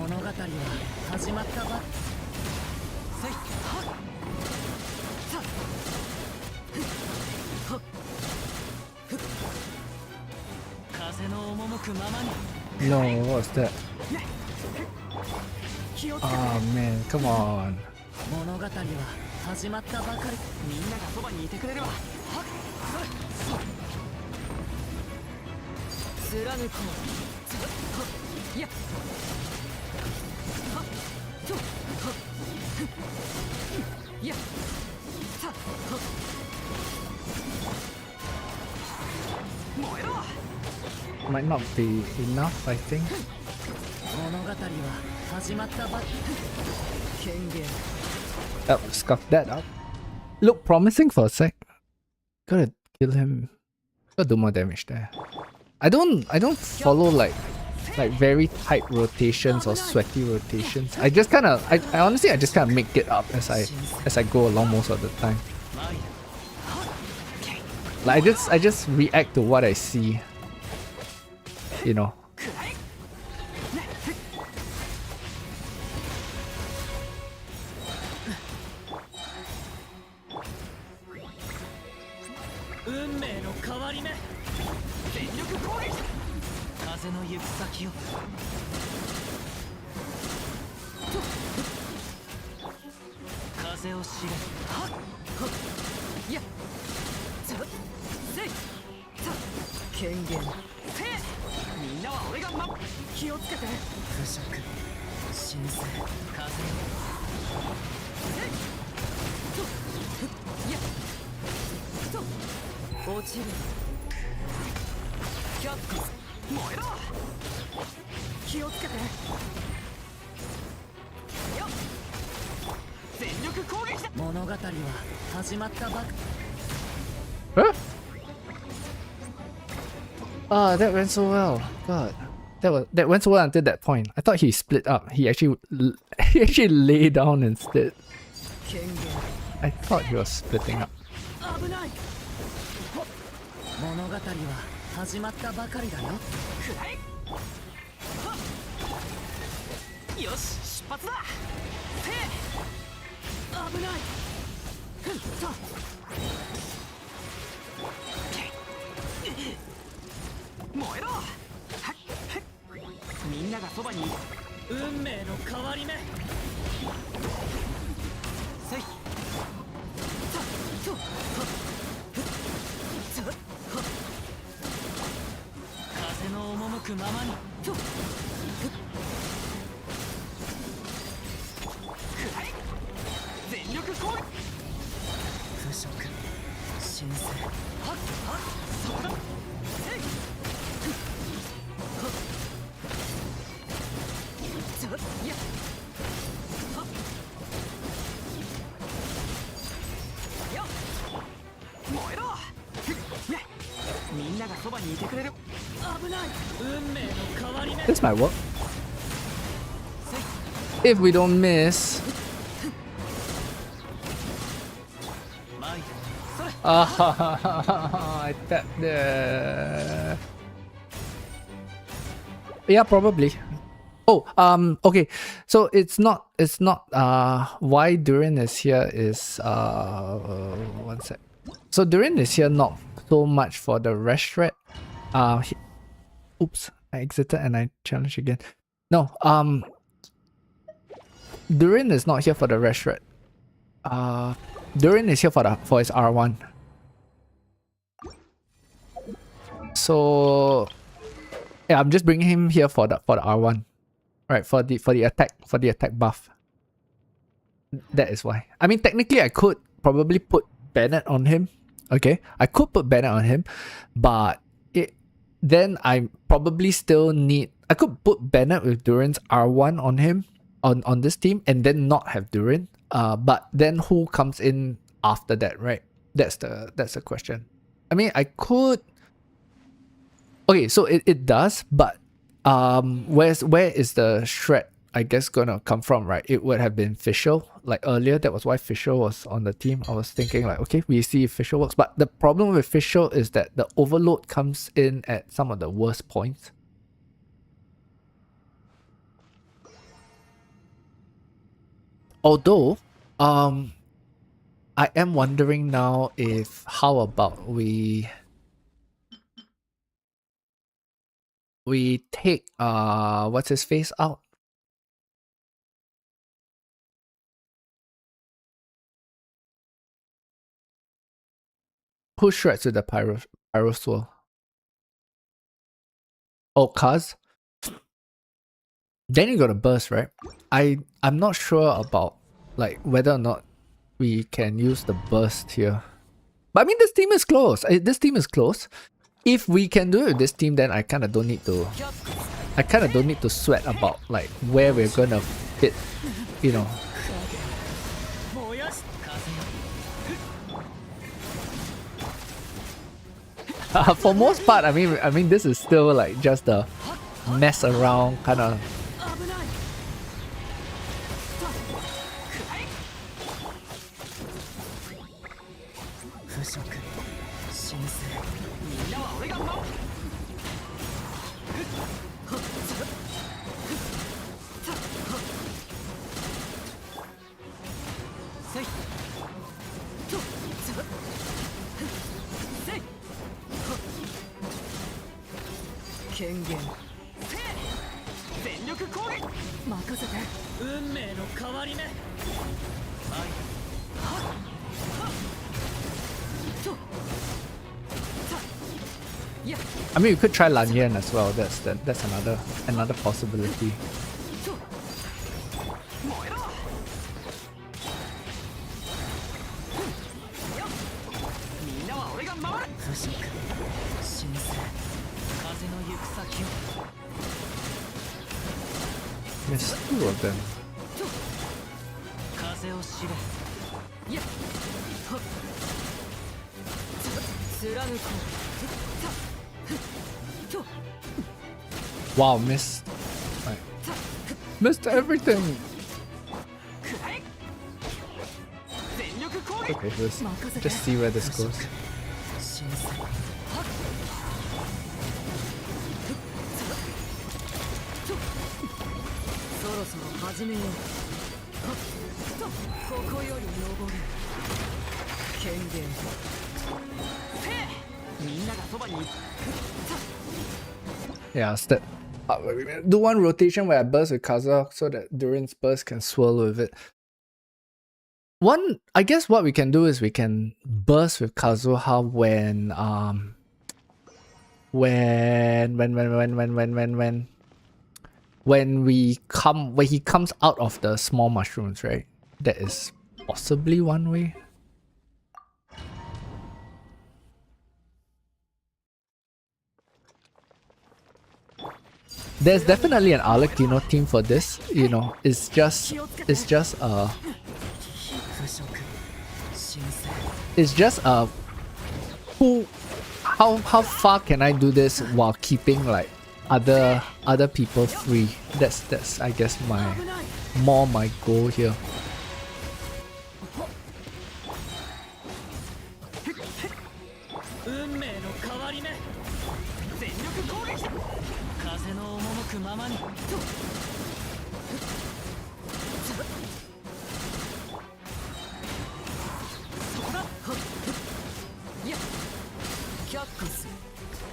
語は始まったばせいはっさっはっふっ風の赴くままに No, what's that? 気をつけて Oh man, come on. 物語は始まったばかりみんながそばにいてくれるわはっそれ貫こうつはっいやはっちょはっふっいやさはっ燃えろ Might not be enough, I think. 物語は始まったばかり権限 Oh, scuff that up. Look promising for a sec. Gotta kill him. Gotta do more damage there. I don't follow like very tight rotations or sweaty rotations. I just kinda I honestly I just kinda make it up as I go along most of the time. Like I just react to what I see. You know. 運命の変わり目全力攻撃風の行く先を風を知れはっはっいやつせいさ権限せいみんなは俺が気をつけて腐食神聖風をせいといやと落ちるキャット燃えろ気をつけてよっ全力攻撃だ物語は始まったばか Huh? Ah, that went so well. God. That went so well until that point. I thought he split up. He actually lay down instead. 権限 I thought he was splitting up. 危ない物語は始まったばかりだよくらえはっよし出発だせい危ないふんと燃えろはっはっみんながそばに運命の変わり目せいさっとはっふっさっはっ風の赴くままにとふっくらえ全力攻撃腐食神聖はっはっそこだせいふっはっさっいやはっよっ燃えろふっねみんながそばにいてくれる危ない運命の変わり目 This might work. せい If we don't miss. 前でそれ Ah, I tapped there. Yeah, probably. Oh, okay. So it's not why Durin is here is one sec. So Durin is here not so much for the rest threat. Oops, I exited and I challenged again. No, Durin is not here for the rest threat. Durin is here for his R1. So yeah, I'm just bringing him here for the R1. Right, for the attack buff. That is why. I mean, technically I could probably put Bennett on him. Okay, I could put Bennett on him, but then I probably still need. I could put Bennett with Durin's R1 on him on this team and then not have Durin. But then who comes in after that, right? That's the question. I mean, I could. Okay, so it does, but where is the shred, I guess, gonna come from, right? It would have been Fischl. Like earlier, that was why Fischl was on the team. I was thinking like, okay, we see if Fischl works. But the problem with Fischl is that the overload comes in at some of the worst points. Although, I am wondering now if how about we take what's his face out. Who shreds with the pyro swirl? Oh, Kaz? Then you gotta burst, right? I'm not sure about like whether or not we can use the burst here. But I mean this team is close. This team is close. If we can do it with this team, then I kinda don't need to sweat about like where we're gonna fit, you know. For most part, I mean this is still like just a mess around kind of. I mean, you could try Lanyan as well. That's another possibility. There's two of them. Wow, missed. Right. Missed everything. Okay, let's just see where this goes. Yeah, step. Do one rotation where I burst with Kaza so that Durin's burst can swirl with it. I guess what we can do is we can burst with Kazuha when he comes out of the small mushrooms, right? That is possibly one way. There's definitely an Arlecchino team for this, you know. It's just how far can I do this while keeping like other people free? That's I guess my goal here.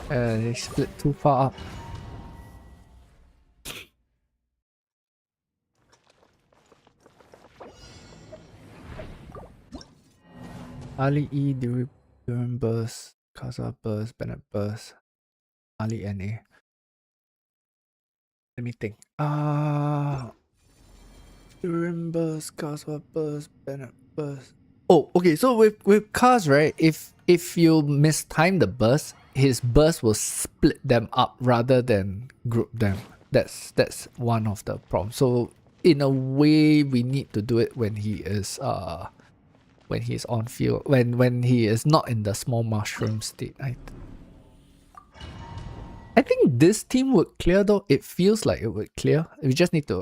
They split too far up. Ali E, Durin burst, Kaza burst, Bennett burst, Ali NA. Let me think. Durin burst, Kaza burst, Bennett burst. Oh, okay. So with Kaz, right? If you mistime the burst, his burst will split them up rather than group them. That's one of the problems. So in a way, we need to do it when he is on field, when he is not in the small mushroom state. I think this team would clear though. It feels like it would clear. I just need to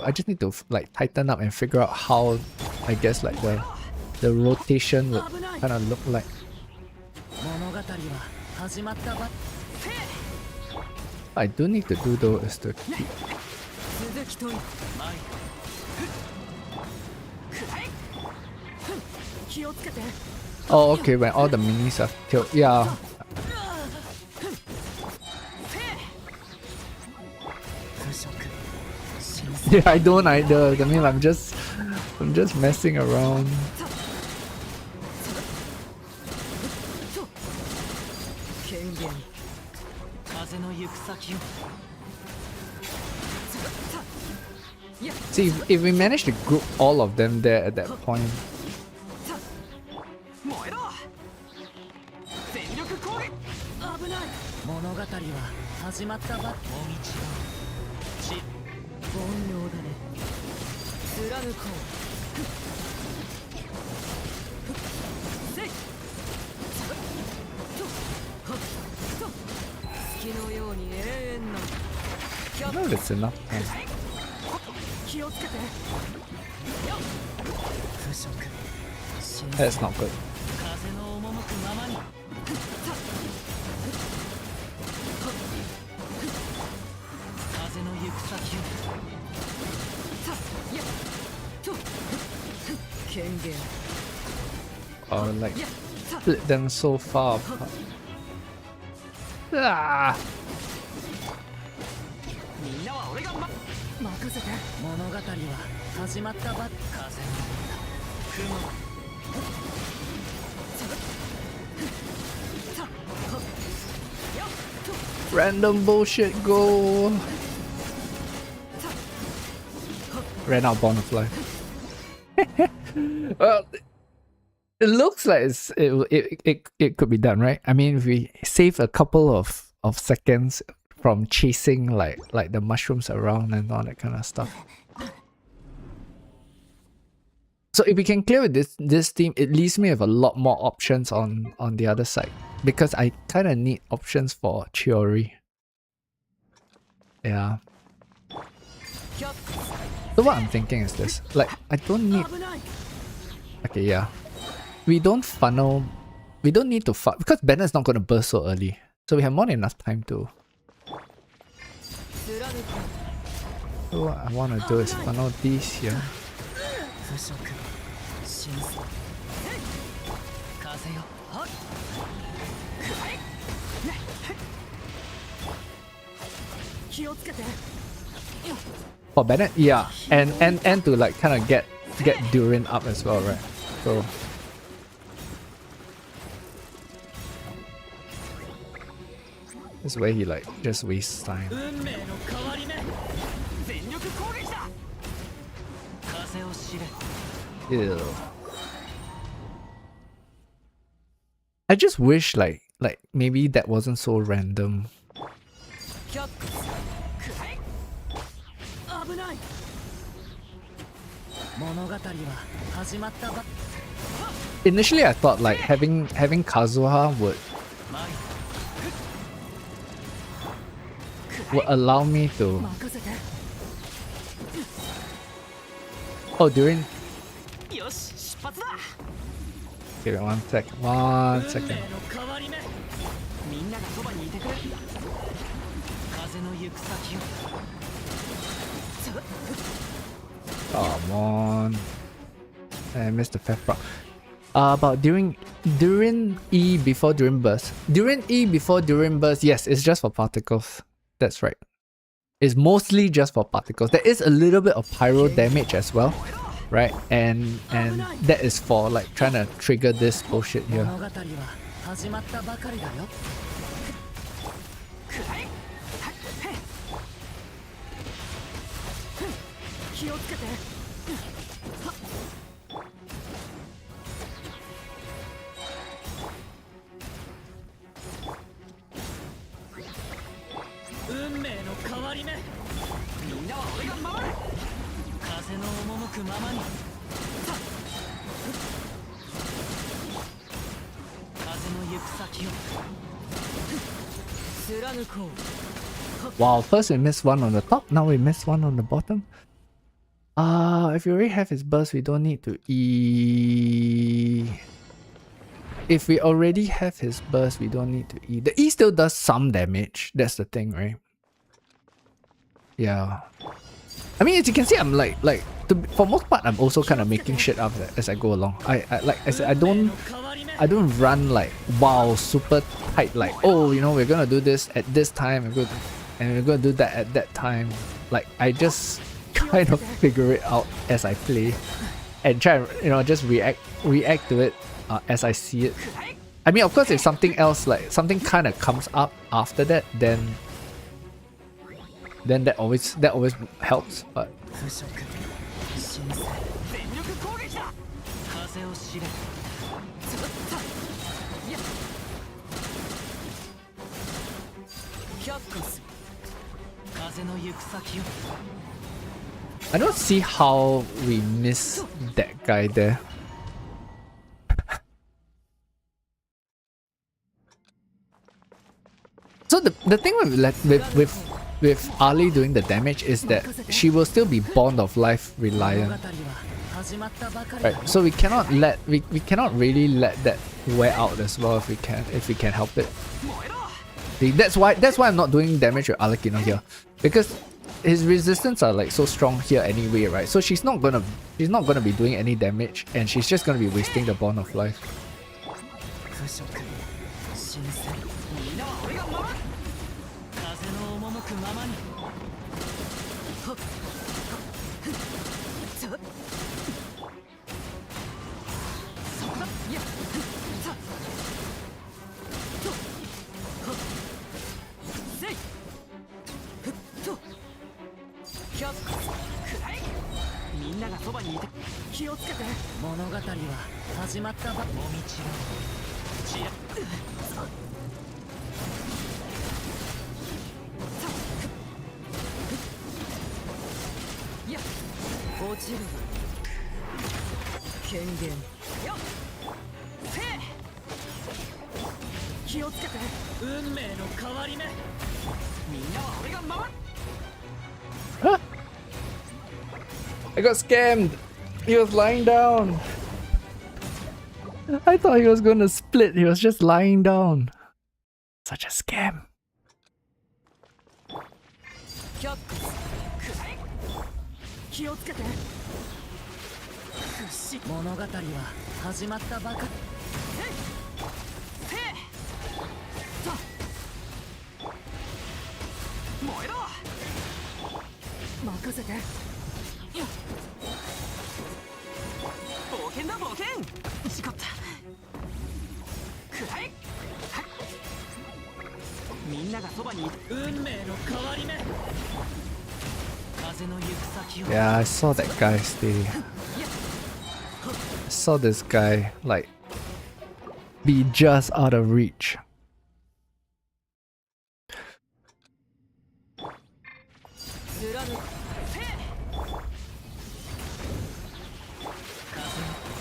like tighten up and figure out how, I guess, like the rotation would kind of look like. What I do need to do though is to keep Oh, okay, when all the minis are killed. Yeah. Yeah, I don't either. I mean, I'm just messing around. See, if we manage to group all of them there at that point. No, that's enough time. That's not good. Or like split them so far apart. Ah! Random bullshit go. Ran out Bond of Life. Well, it looks like it could be done, right? I mean, if we save a couple of seconds from chasing like the mushrooms around and all that kind of stuff. So if we can clear with this team, it leaves me with a lot more options on the other side, because I kind of need options for Chiori. Yeah. So what I'm thinking is this, like, I don't need... Okay, yeah. We don't need to funnel, because Bennet's not going to burst so early. So we have more than enough time to... So what I want to do is funnel these here. For Bennett, yeah, and to like kind of get Durin up as well, right? So this is where he like just wastes time. Ew. I just wish like maybe that wasn't so random. Initially I thought like having Kazuha would allow me to... Oh, during... Give it 1 second. 1 second. Come on. I missed the pep rock. About during E before during burst. During E before during burst, yes, it's just for particles. That's right. It's mostly just for particles. There is a little bit of pyro damage as well, right? And that is for like trying to trigger this bullshit here. Wow, first we missed one on the top, now we missed one on the bottom. If we already have his burst, we don't need to E. If we already have his burst, we don't need to E. The E still does some damage, that's the thing, right? Yeah. I mean, as you can see, I'm like for most part, I'm also kind of making shit up as I go along. I like I said, I don't run like wow super tight like, oh, you know, we're gonna do this at this time and we're gonna do that at that time. Like I just kind of figure it out as I play and try, you know, just react to it as I see it. I mean, of course, if something else, like something kind of comes up after that, then that always helps. But I don't see how we miss that guy there. So the thing with Ali doing the damage is that she will still be Bond of Life reliant. Right, so we cannot really let that wear out as well if we can help it. See, that's why I'm not doing damage with Arlecchino here, because his resistance are like so strong here anyway, right? So she's not gonna be doing any damage, and she's just gonna be wasting the Bond of Life. Huh? I got scammed! He was lying down! I thought he was gonna split, he was just lying down. Such a scam. Yeah, I saw that guy stay. I saw this guy like be just out of reach.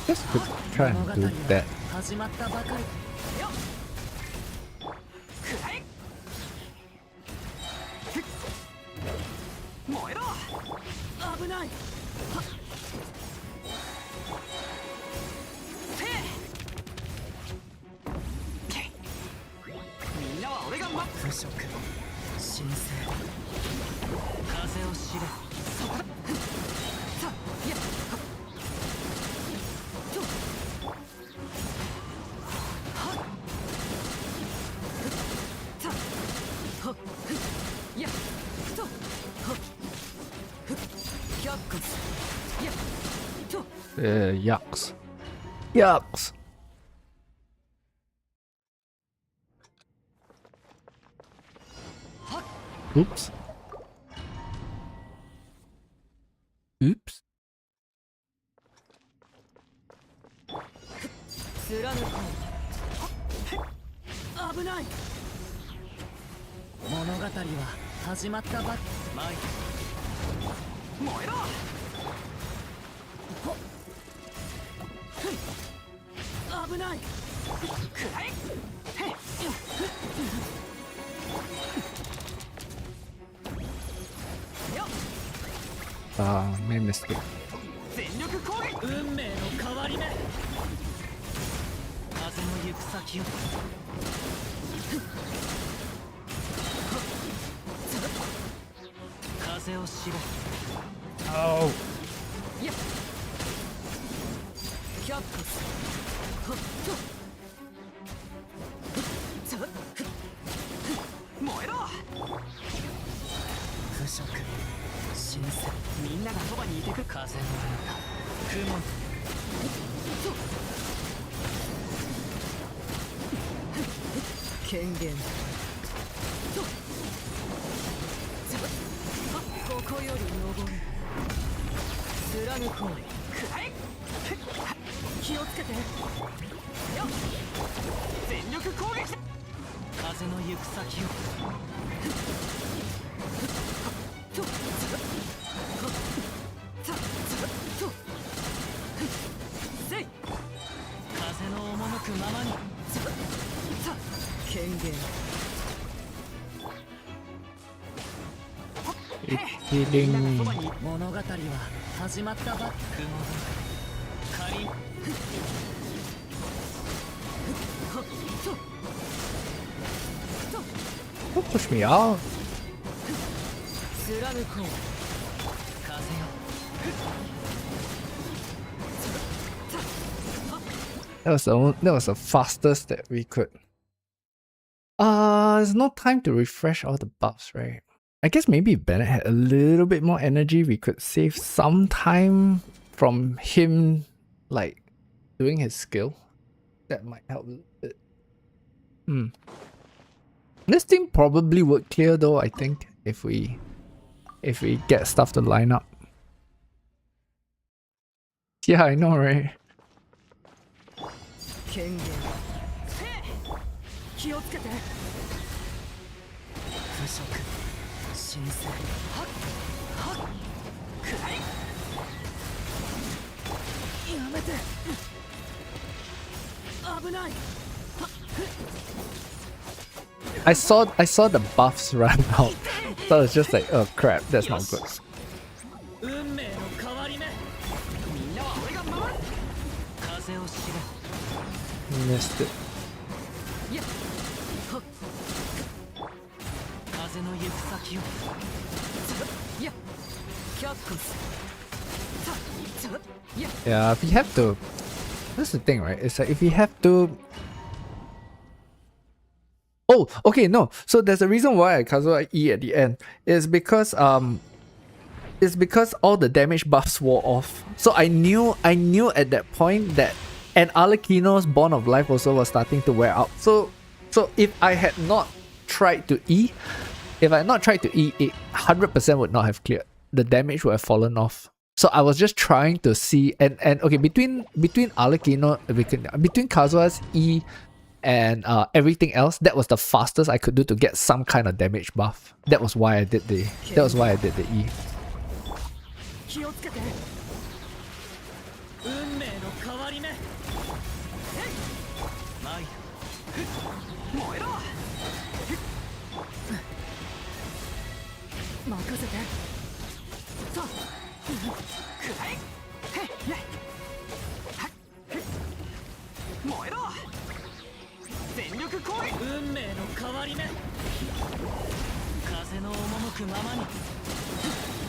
Just could try and do that. Yucks. Yucks. Oops. Oops. Made a mistake. Oh. キャップス燃えろ。腐食新鮮。みんながそばにいてく。風の雲権限ここより登る。貫こう。くらえ。気をつけてよ。全力攻撃。風の行く先を。せい。風の赴くままに。権限。Healing. 物語は始まったばっか。仮。Don't push me out. 貫こう。風よ。 That was the fastest that we could. There's no time to refresh all the buffs, right? I guess maybe if Bennett had a little bit more energy, we could save some time from him, like, doing his skill. That might help a little bit. This thing probably would clear though, I think, if we get stuff to line up. Yeah, I know, right? 権限。気をつけて。腐食新鮮。はっくらい。やめて。危ない。 I saw the buffs run out, so I was just like, oh crap, that's not good. 運命の変わり目。みんなは俺が守る。風を知れ。 Missed it. いや。はっ。風の行く先を。いや。キャックス。Yeah, if you have to, that's the thing, right? It's like if you have to. Oh, okay, no. So there's a reason why I Kazuha E at the end. It's because all the damage buffs wore off. So I knew at that point that and Arlecchino's Bond of Life also was starting to wear out. So if I had not tried to E, it 100% would not have cleared. The damage would have fallen off. So I was just trying to see and okay, between Arlecchino, between Kazuha's E and everything else, that was the fastest I could do to get some kind of damage buff. That was why I did the E. 気をつけて。運命の変わり目。マイ。燃えろ。任せて。さあ。くらえ。燃えろ。全力攻撃。運命の変わり目。風の赴くままに。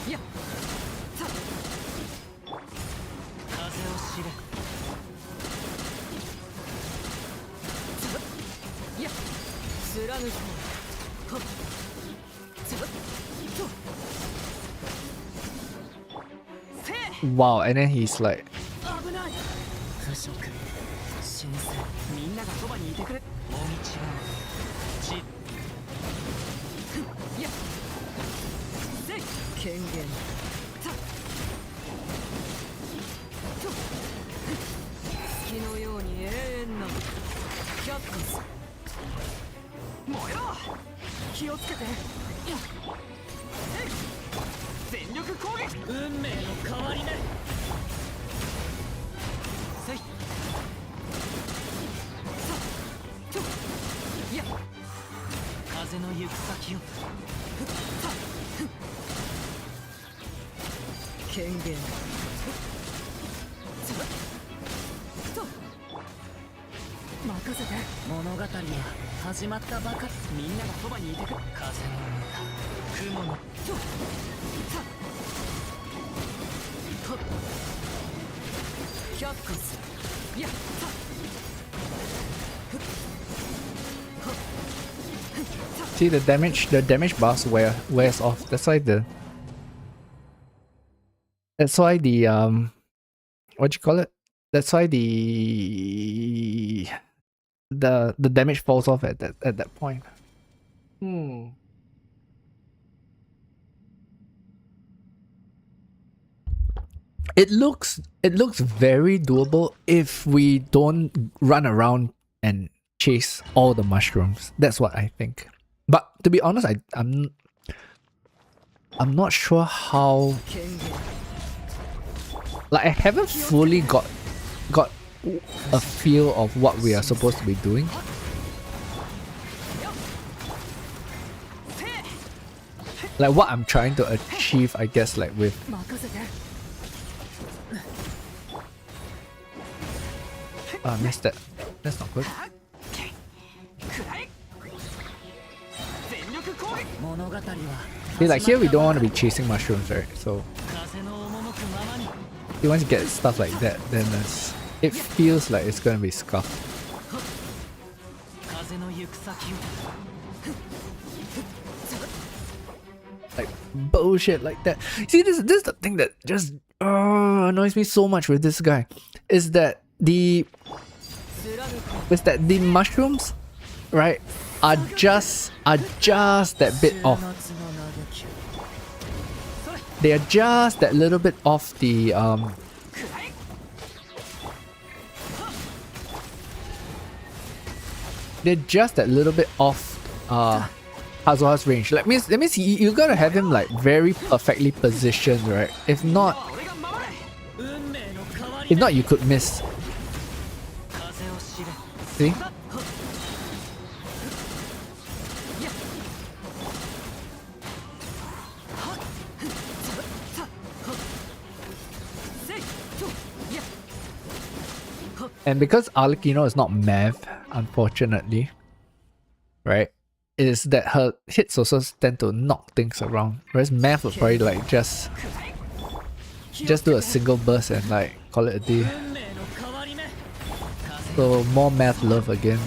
いや。さあ。風を知れ。いや。貫こう。はっ。Wow, and then he's like, 危ない。腐食新鮮。みんながそばにいてくれ。もみちがち。いや。せい。権限。さ。月のように永遠なキャックス。燃えろ。気をつけて。いや。せい。全力攻撃。運命の変わり目。せい。いや。風の行く先を。権限。任せて。物語は始まったばかり。みんながそばにいてく。風の雲の。はっ。See the damage bars wears off. That's why the what you call it? That's why the damage falls off at that point. It looks very doable if we don't run around and chase all the mushrooms. That's what I think. But to be honest, I'm not sure how. Like, I haven't fully got a feel of what we are supposed to be doing. Like what I'm trying to achieve, I guess, like with. I missed that. That's not good. See, like here we don't want to be chasing mushrooms, right? So once you get stuff like that, then it feels like it's gonna be scuffed. Like bullshit like that. See, this is the thing that just annoys me so much with this guy, is that the mushrooms, right, are just that bit off. They are just that little bit off the they're just that little bit off Hazuha's range. Like that means you gotta have him like very perfectly positioned, right? If not you could miss. See? And because Arlecchino is not Mav, unfortunately, right, is that her hits also tend to knock things around. Whereas Mav would probably like just do a single burst and like call it a day. So more Mav love again.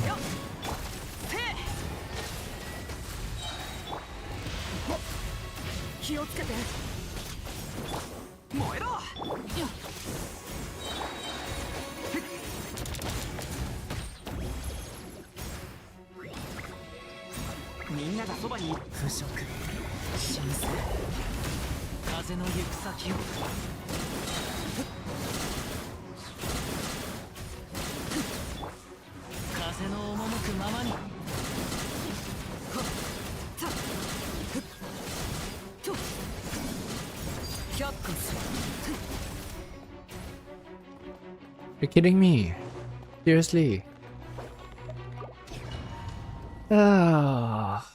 You're kidding me? Seriously? Ah.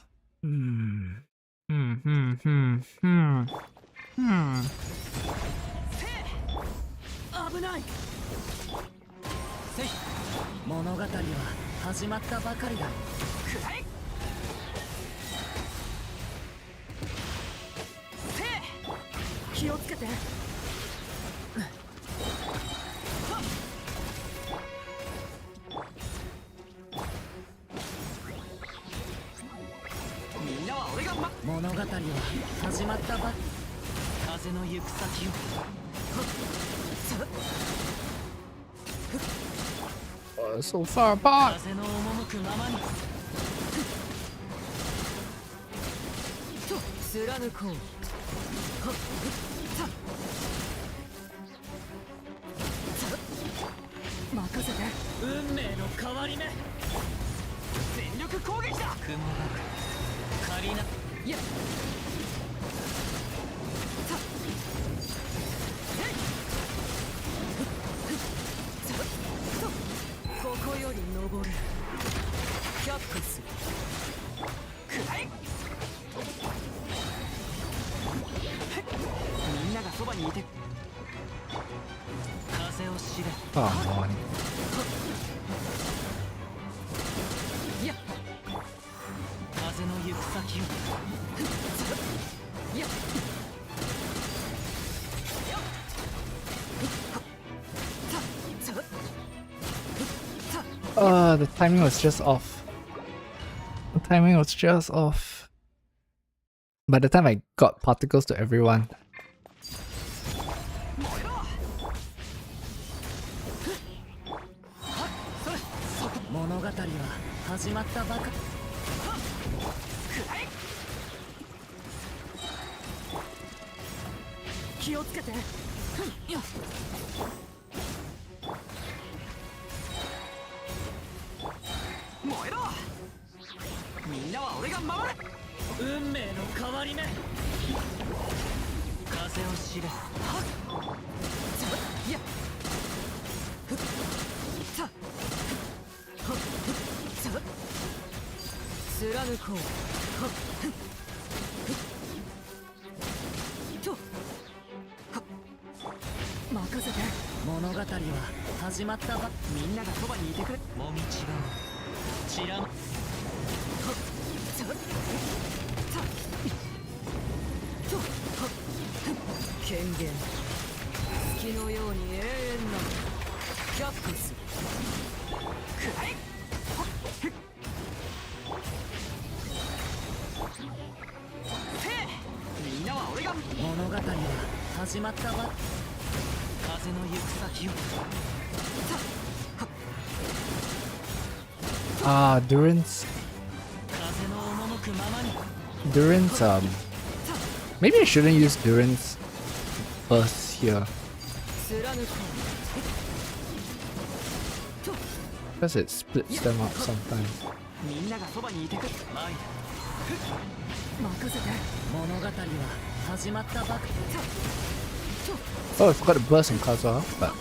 Oh, so far apart. Come on. The timing was just off. The timing was just off. By the time I got particles to everyone. Duran's maybe I shouldn't use Duran's burst here. Because it splits them up sometimes. Oh, I forgot to burst on Kazuha, but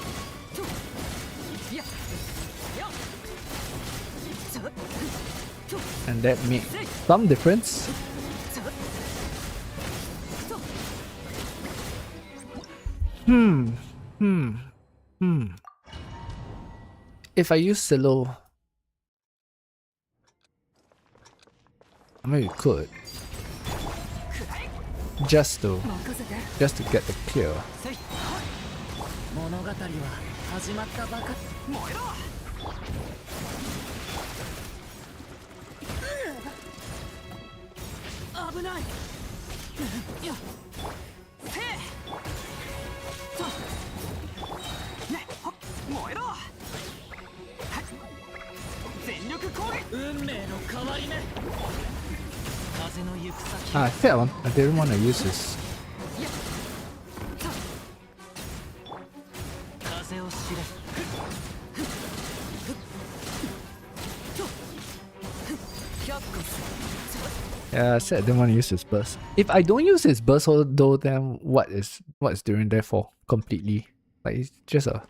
and that made some difference. If I use Silo, I mean we could. Just to get the kill. I think I didn't want to use this. Yeah, I said I didn't want to use his burst. If I don't use his burst though, then what is Duran there for completely? Like it's just a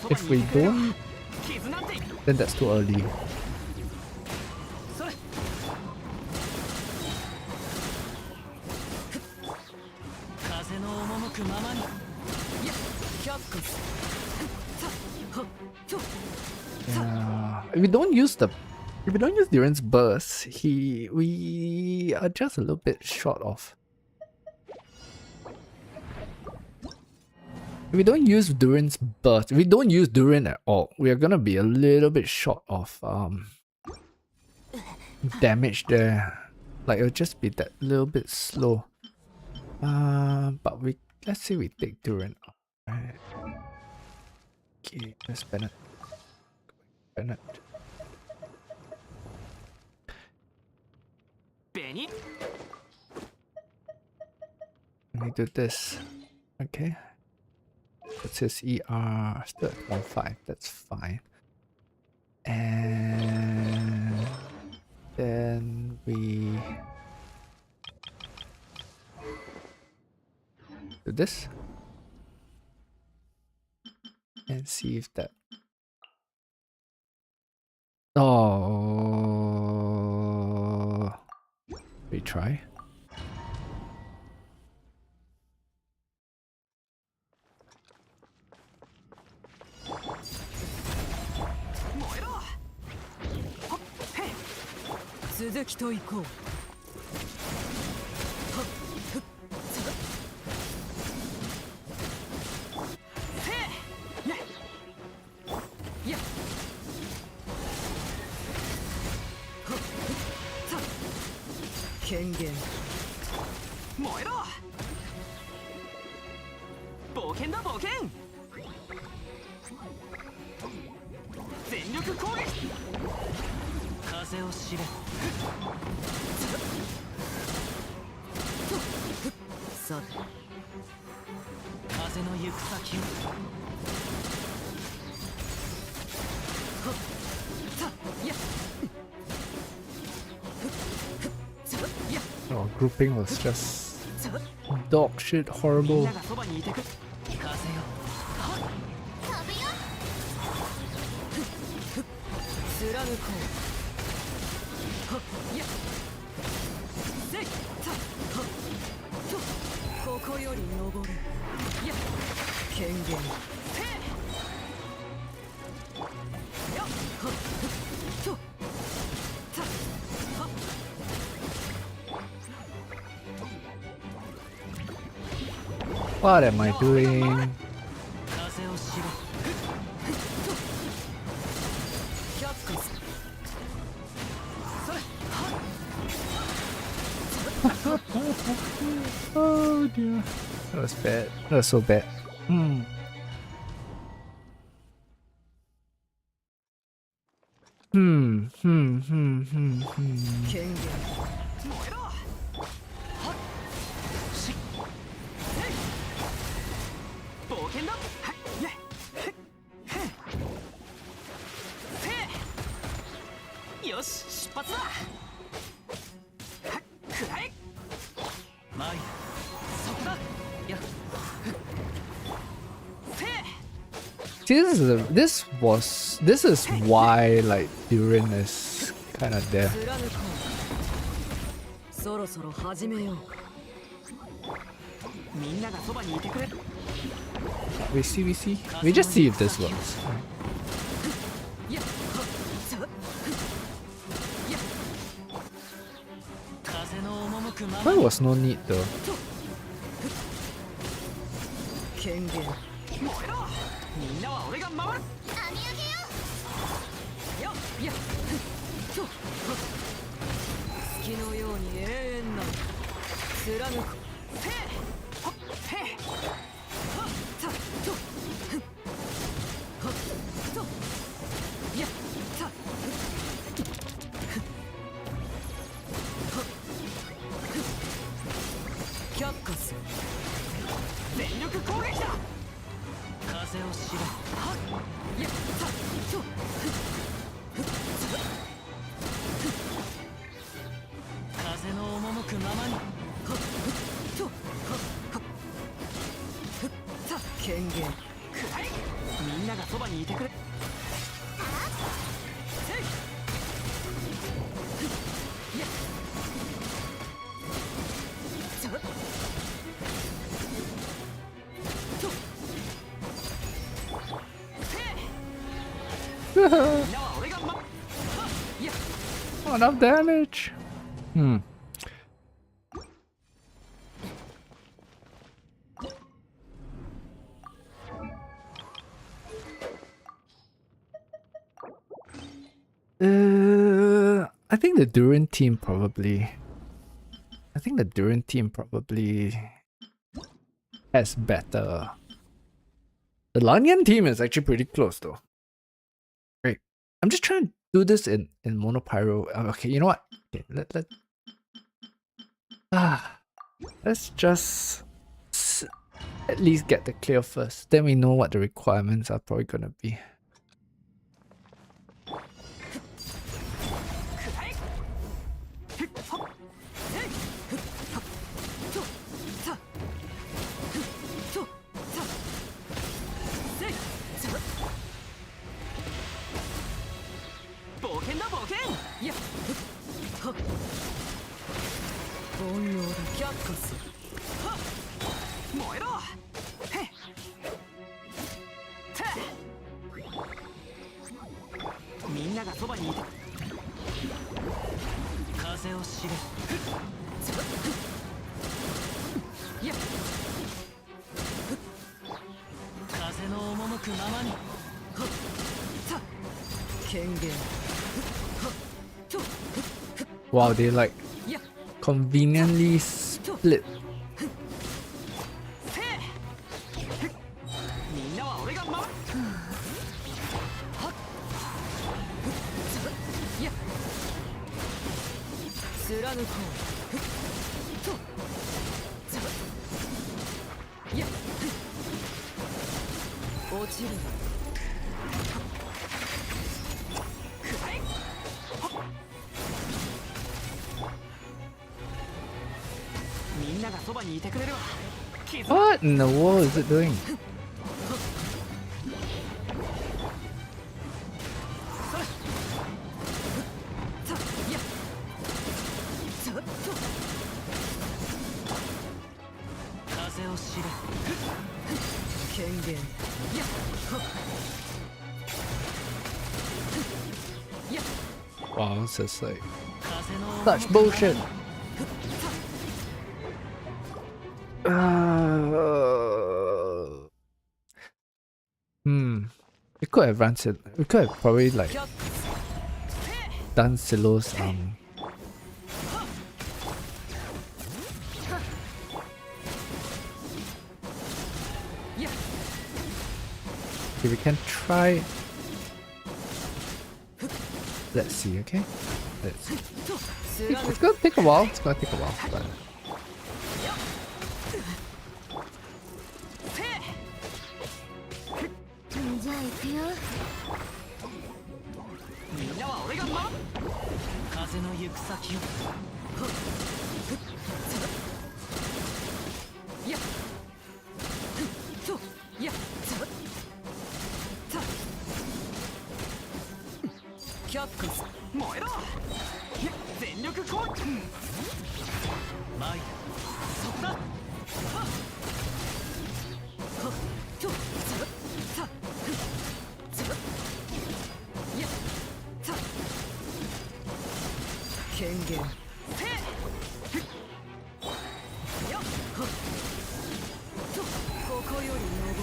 if we don't, then that's too early. If we don't use Duran's burst, we are just a little bit short of. If we don't use Duran's burst, if we don't use Duran at all, we are gonna be a little bit short of damage there. Like it'll just be that little bit slow. But let's say we take Duran off. Right. Okay, let's Bennett. Bennett. Let me do this. Okay. What's his ER? Still at 1.5. That's fine. And then we do this and see if that. Oh, we really try. Our grouping was just dog shit horrible. What am I doing? Oh dear. That was bad. That was so bad. Hmm. See, this is why like Durin is kind of there. We see. We just see if this works. There was no need though. Not enough damage. I think the Durin team probably. I think the Durin team probably has better. The Lanyan team is actually pretty close though. Great. I'm just trying to do this in Monopyro. Okay, you know what? Okay, let's just at least get the clear first. Then we know what the requirements are probably gonna be. 本能だ却下する。燃えろ。へっ。てみんながそばにいて。風を知れ。いや風の赴くままに。権限。 Wow, they like conveniently split. みんなは俺が守る。いや貫こう。いや落ちる。みんながそばにいてくれるわ。 What in the world is it doing? 風を知れ。権限。いや Wow, this is like 風の such bullshit. We could have run it. We could have probably like done Silo's Okay, we can try. Let's see, okay? Let's see. It's gonna take a while. It's gonna take a while, but じゃあ行くよ。みんなは俺が守る。風の行く先を。いやいや却下す。燃えろ。いや全力攻撃。前そこだ。権限。ここより登る。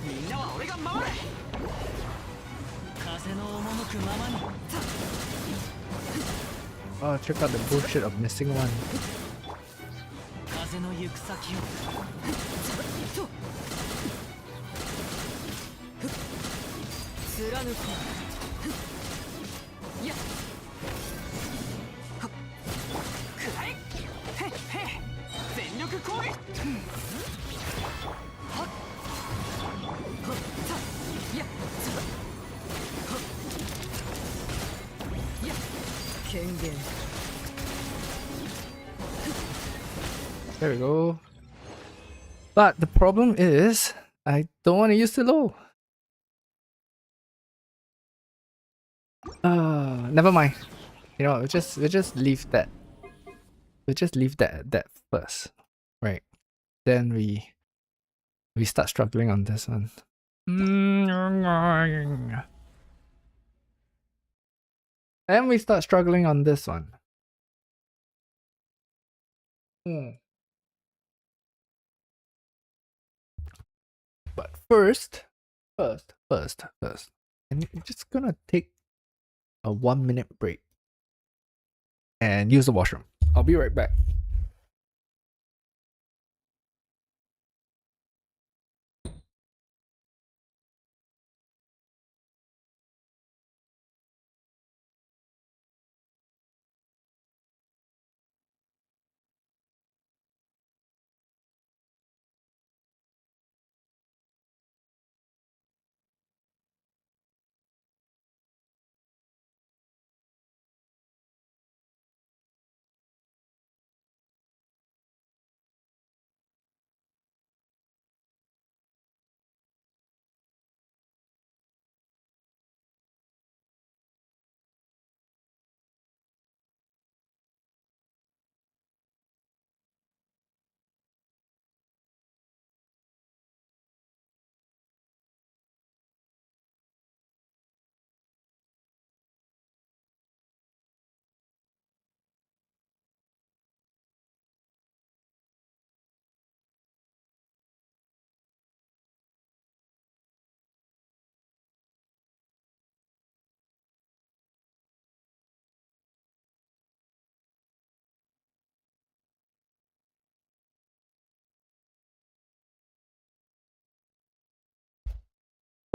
みんなは俺が守れ。風の赴くままに。 oh, check out the bullshit of missing one. 風の行く先を。貫こう。いやくらえ。へっへっ全力攻撃。いやいや権限。 There we go. But the problem is, I don't want to use Silo. Never mind. You know, we'll just leave that. We'll just leave that at that first, right? Then we start struggling on this one. And we start struggling on this one. But first, I'm just gonna take a 1-minute break and use the washroom. I'll be right back.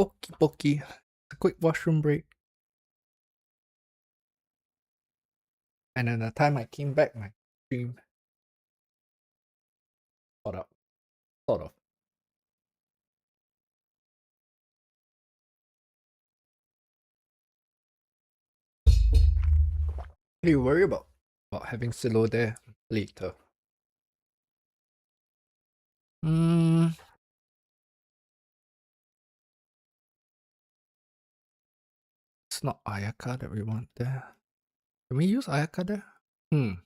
Okie dokie. A quick washroom break. And then the time I came back, my stream caught up. Sort of. What do you worry about having Silo there later? It's not Ayaka that we want there. Can we use Ayaka there? Do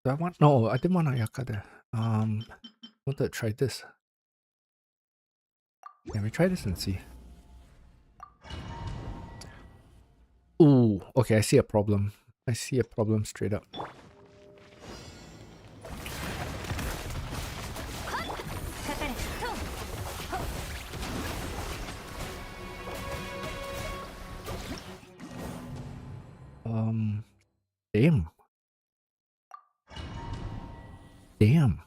I want? No, I didn't want Ayaka there. Wanted to try this. Can we try this and see? Ooh, okay, I see a problem. I see a problem straight up. Damn. Damn.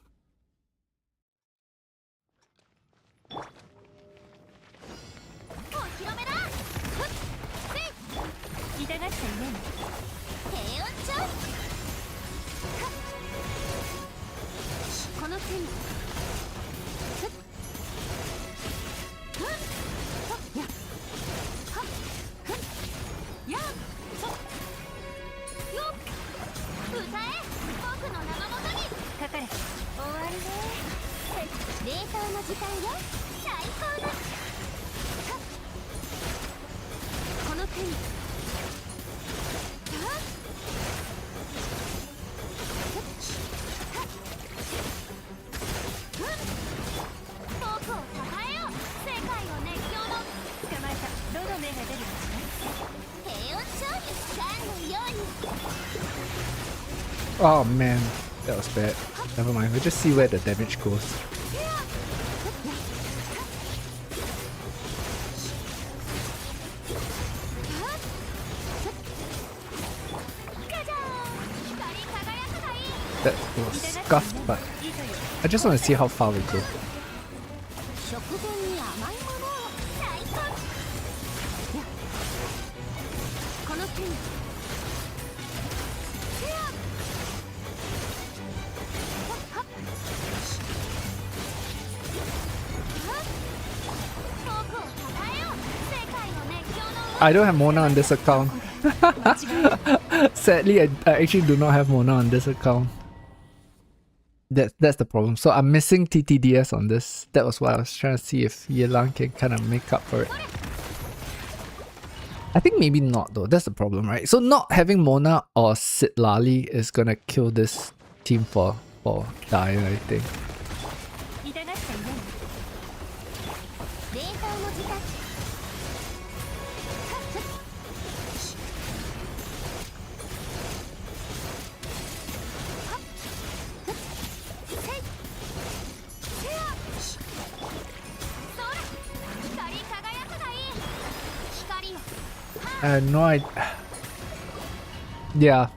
Oh man, that was bad. Never mind, we'll just see where the damage goes. That was scuffed, but I just want to see how far we go. I don't have Mona on this account. Sadly, I actually do not have Mona on this account. That's the problem. So I'm missing TTDS on this. That was why I was trying to see if Yelan can kind of make up for it. I think maybe not though. That's the problem, right? So not having Mona or Sitlali is gonna kill this team for Dire, I think. No, yeah.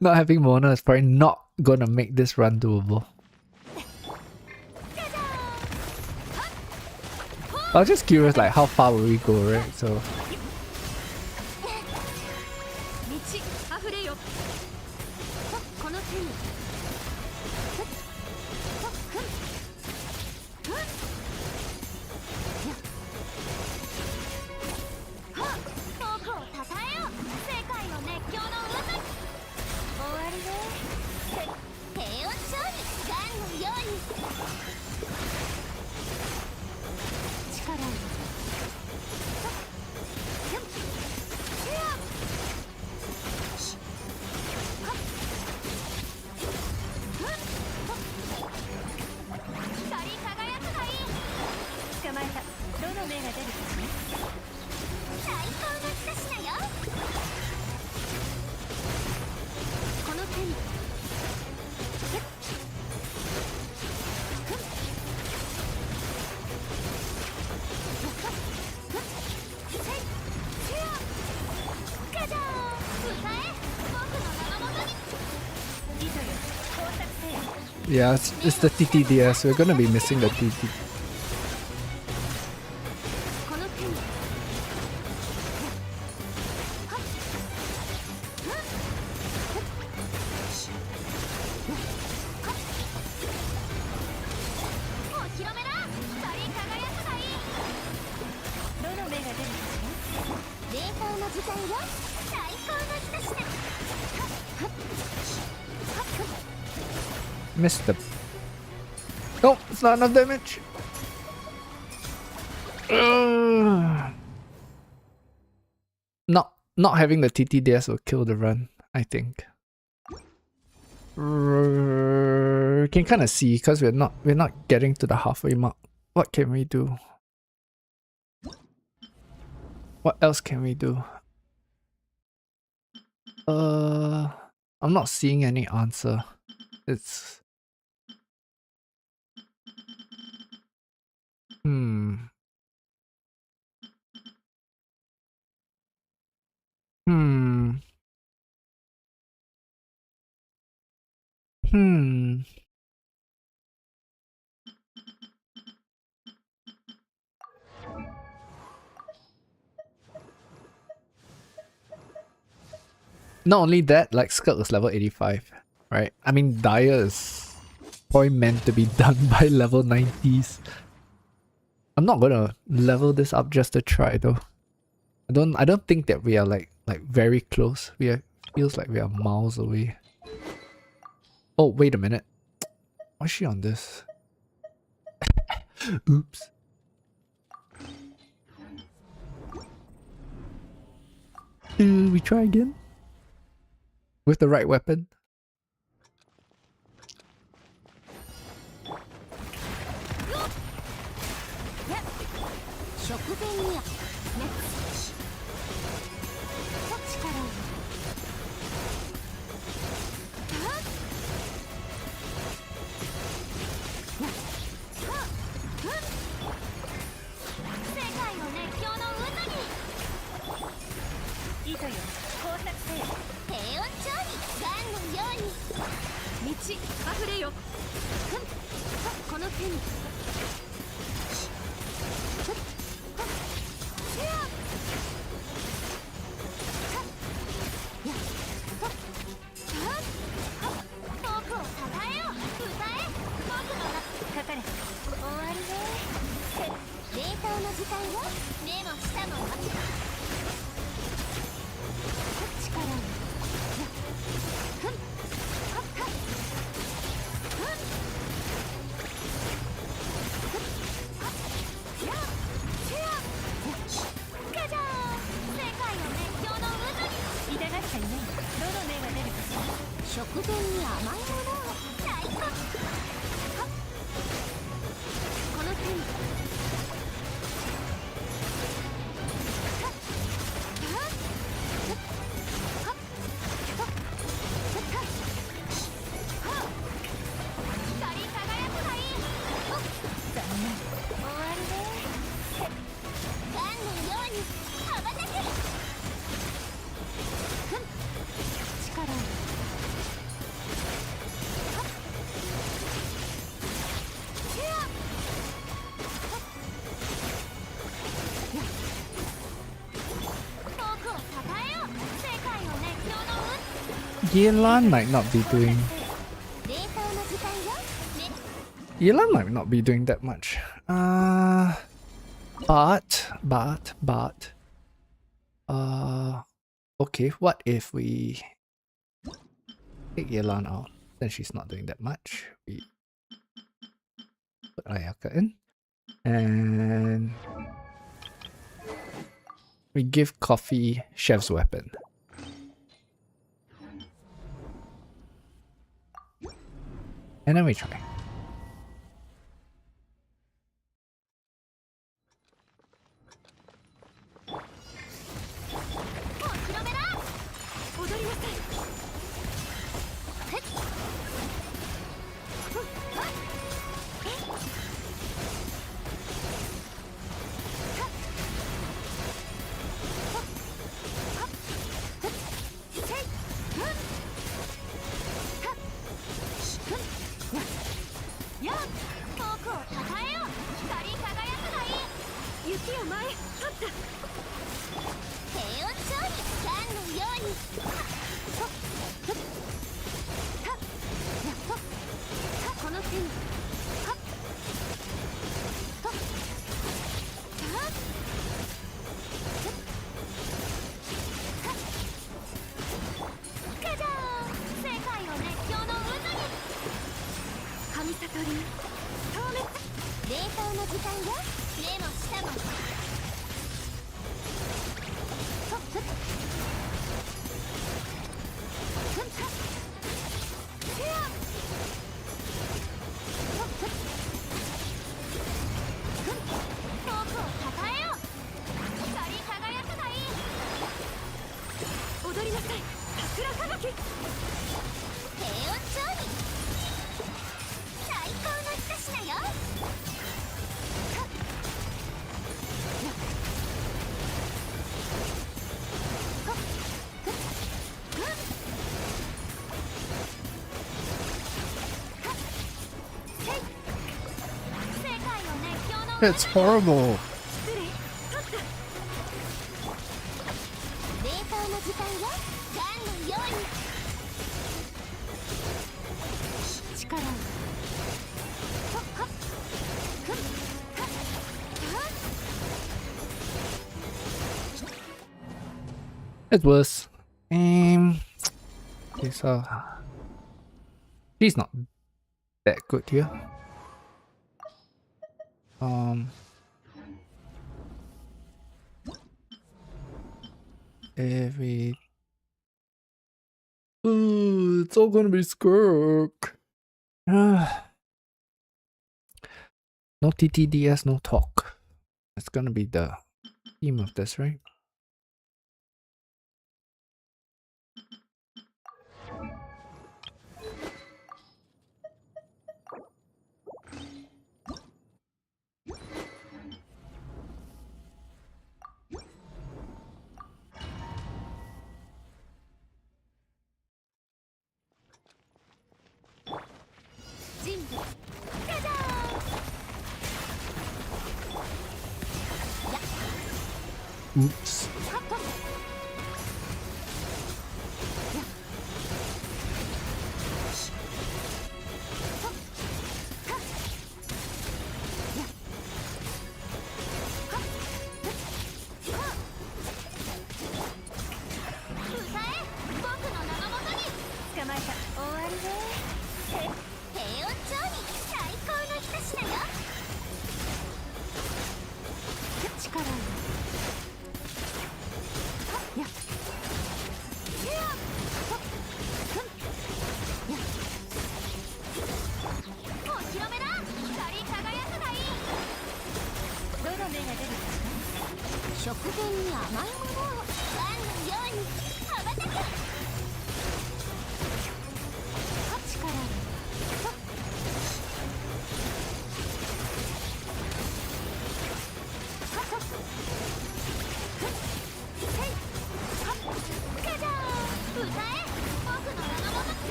Not having Mona is probably not gonna make this run doable. I was just curious, like, how far will we go, right? So. Yeah, it's the TTDS. We're gonna be missing the TT. この手にお披露目だ。光り輝くがいい。どの目が出るかしら。冷凍の時間よ。最高の一品。 Missed the. Oh, it's not enough damage. Not having the TTDS will kill the run, I think. Can kind of see because we're not getting to the halfway mark. What can we do? What else can we do? I'm not seeing any answer. It's Hmm. Not only that, like Skirk is level 85, right? I mean, Dyer is probably meant to be done by level 90s. I'm not gonna level this up just to try though. I don't think that we are like very close. Feels like we are miles away. Oh, wait a minute. Why is she on this? Oops. We try again? With the right weapon? 食前には熱力を世界を熱狂の渦に糸よ工作せよ低温調理ガンのように道溢れよこの手に 食前に甘いものを最高この手に光り輝くがいい残念終わりでガンのように羽ばたけ力を Yelan might not be doing. Yelan might not be doing that much. But. Okay, what if we take Yelan out? Then she's not doing that much. We put Ayaka in. And we give Coffee Chef's Weapon. And then we try. にこの手にカジャー世界を熱狂の渦に神悟り透滅冷凍の時間よ目も舌も踊りなさい桜吹雪低温調理最高の一品よ世界を熱狂の It's horrible. 失礼冷凍の時間よガンのように力をIt was. Okay, so she's not that good here. Ooh, it's all gonna be skirk. No TTDS, no talk. That's gonna be the theme of this, right? Oops.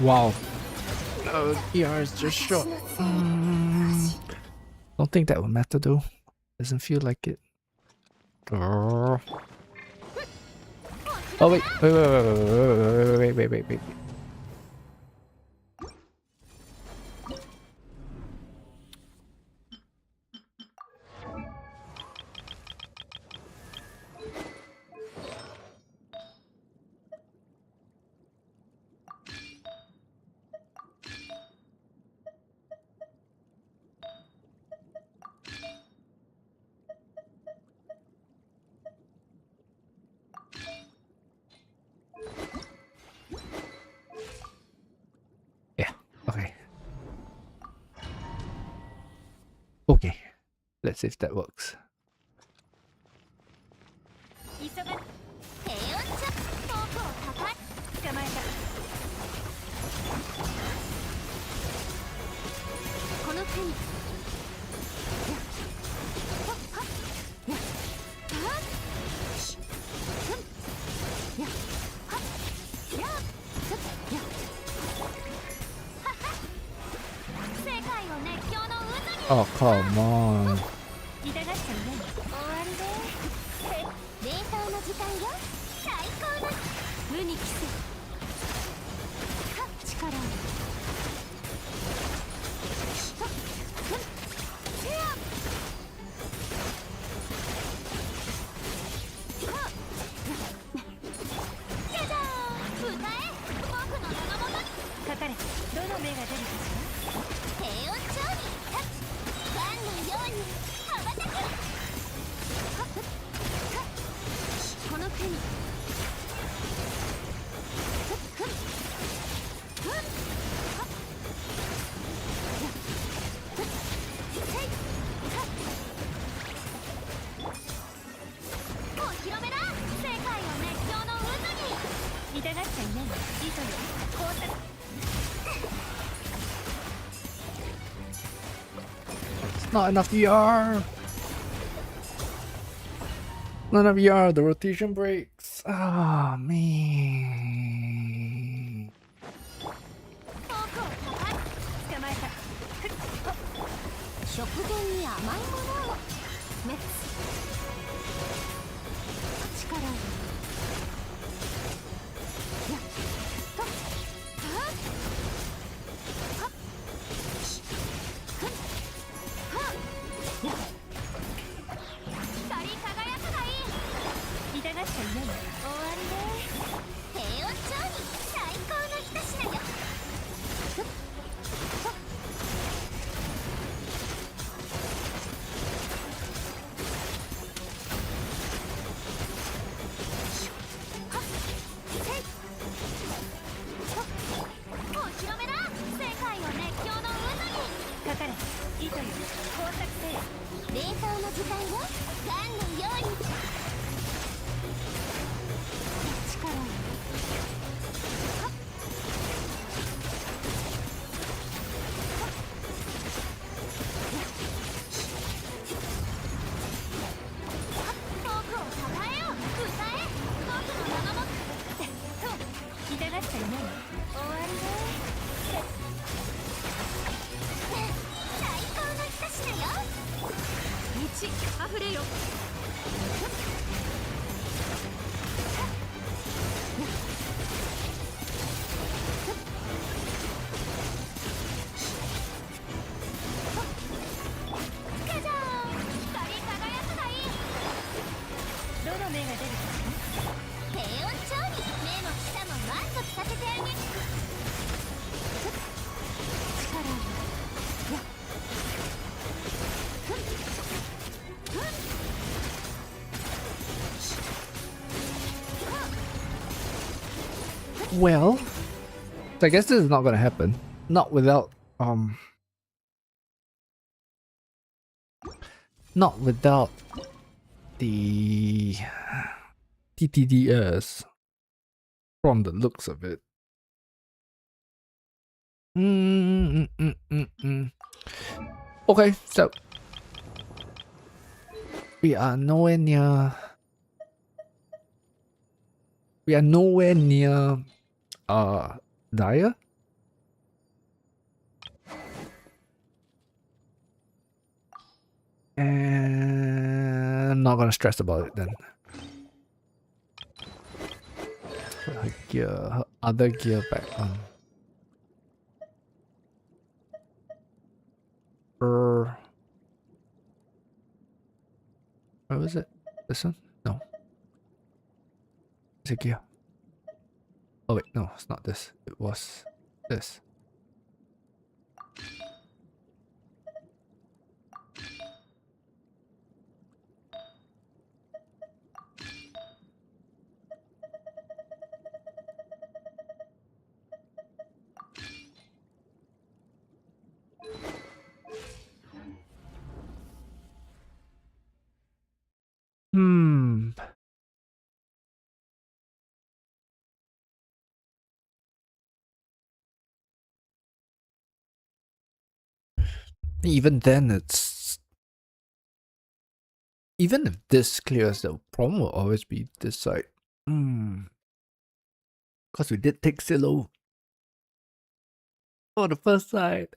Wow. PR is just short. Don't think that would matter though. Doesn't feel like it. Oh wait, wait. Okay, let's see if that works. Oh, come on. 痛がっちゃうね。終わりで冷凍の時間よ。最高の無にキス。力をかかれ。どの目が出るかしら。低温調理ワンのように羽ばたく。この手にお披露目だ。世界を熱狂の渦に。痛がっちゃいない。糸よ工作。Not enough VR. Not enough VR. The rotation breaks. Ah, man. 僕を捕まえた。食前に甘いものを滅。力をやっとはっはっふっはっやっ光り輝くがいい。痛がっちゃいない。終わりで低温調理最高の一品よ。ふっはっお披露目だ。世界を熱狂の渦に。かかれ。糸よ工作せよ。冷凍の時間よ。ガンのように。力をはっ僕をたたえよ。歌え。僕の名もそう痛がっちゃいない。終わりで最高の一品よ。道あふれよ。じゃじゃーん。光り輝くがいい。どの目が出るかしら。低温調理目も舌も満足させてあげる。力をやっふんふん Well, so I guess this is not gonna happen. Not without not without the TTDS from the looks of it. Okay, so we are nowhere near Daya. And I'm not gonna stress about it then. Put her gear, her other gear back on. Where was it? This one? No. Is it gear? Oh wait, no, it's not this. It was this. Even then, even if this clears, the problem will always be this side. Because we did take Silo for the first side.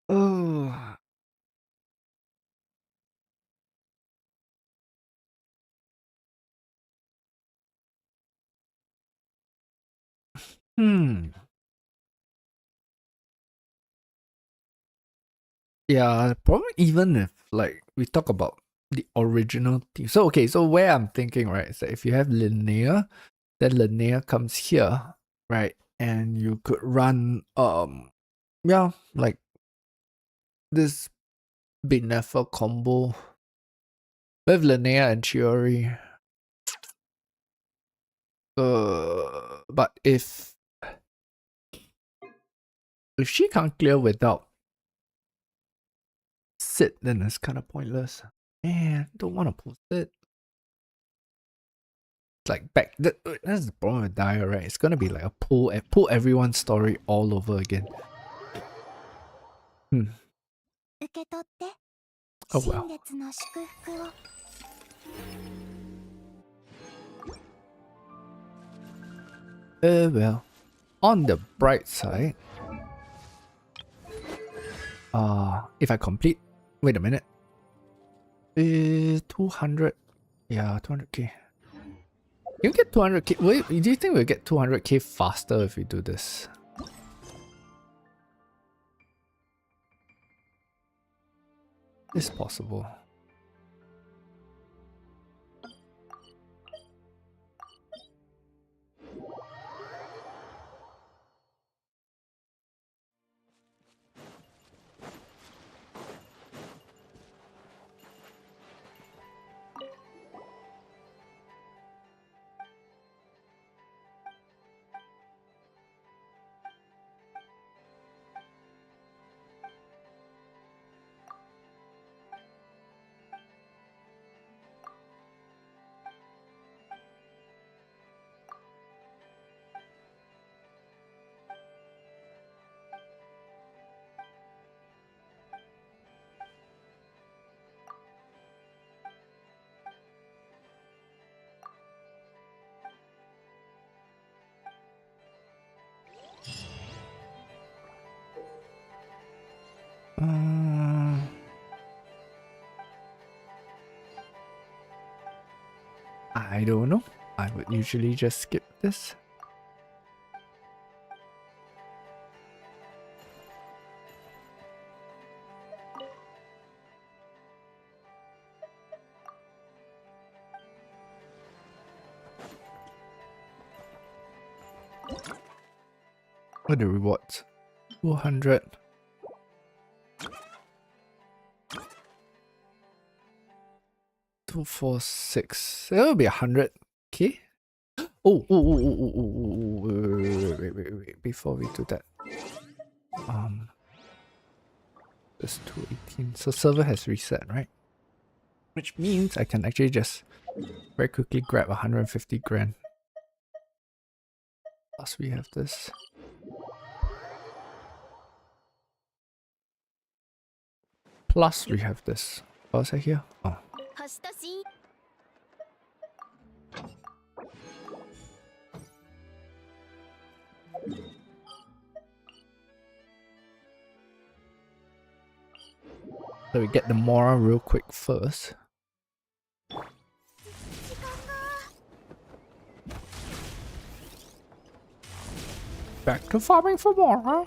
Oh. Hmm. Yeah, probably even if like we talk about the original theme. So okay, so where I'm thinking, right, is that if you have Linnea, then Linnea comes here, right? And you could run yeah, like this Benefa combo with Linnea and Chiori. But if she can't clear without Sid, then it's kind of pointless. Man, don't want to pull Sid. It's like that's the problem with Dire, right? It's gonna be like a pull everyone's story all over again. Hmm. 受け取って Oh 新 well. 月の祝福を Well. On the bright side, if I complete, wait a minute, 200, yeah, 200k. You get 200k. Wait, do you think we'll get 200k faster if we do this? It's possible. I don't know. I would usually just skip this. What are the rewards? 200. Two, four, six. It'll be 100k. Wait. Before we do that, this 218. So server has reset, right? Which means I can actually just very quickly grab 150 grand. Plus we have this. Plus we have this. What was I here? Oh. 明日新 So we get the Mora real quick first. 時間が Back to farming for Mora.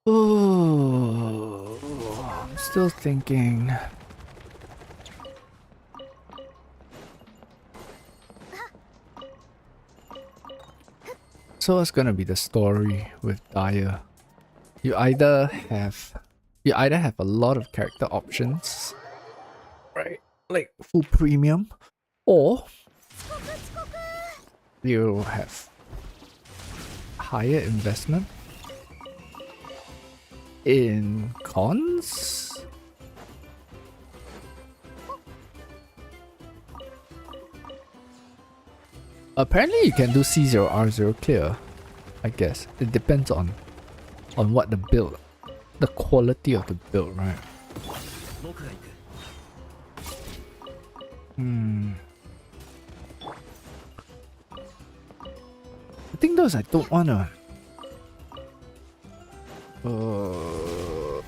Oh, I'm still thinking. So what's gonna be the story with Daya? You either have a lot of character options, right? Like full premium, or you have higher investment in cons. Apparently you can do C0R0 clear, I guess. It depends on what the build, the quality of the build, right? I think those I don't wanna. Well,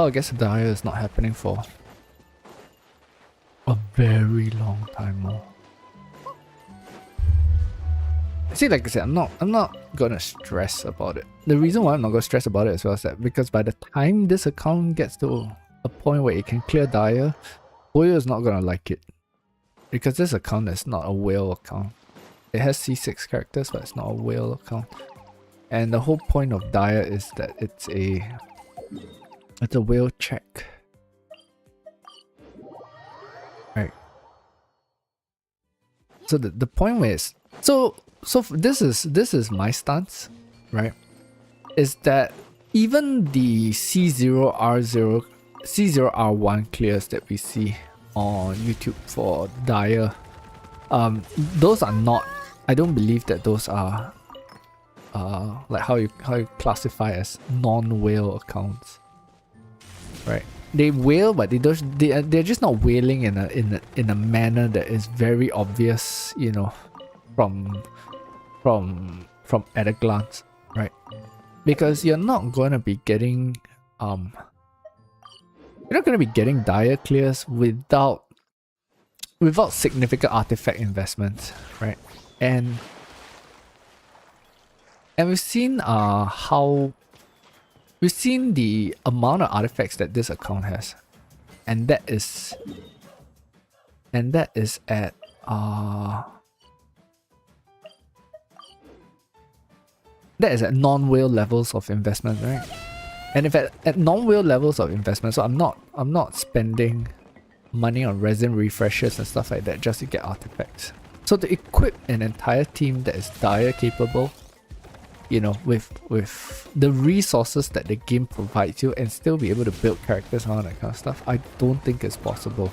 I guess the Dire is not happening for a very long time more. See, like I said, I'm not gonna stress about it. The reason why I'm not gonna stress about it as well is that because by the time this account gets to a point where it can clear Dire, Boyo is not gonna like it. Because this account is not a whale account. It has C6 characters, but it's not a whale account. And the whole point of Dire is that it's a whale check. Right. So the point where it's this is my stance, right? Is that even the C0R0 C0R1 clears that we see on YouTube for Dire, those are not, I don't believe that those are like how you classify as non-whale accounts, right? They whale, but they're just not whaling in a manner that is very obvious, you know, from at a glance, right? Because you're not gonna be getting Dire clears without significant artifact investments, right? And we've seen we've seen the amount of artifacts that this account has, and that is at non-whale levels of investment, right? And if at non-whale levels of investment, so I'm not spending money on resin refreshers and stuff like that just to get artifacts. So to equip an entire team that is Dire capable, you know, with the resources that the game provides you and still be able to build characters and all that kind of stuff, I don't think it's possible.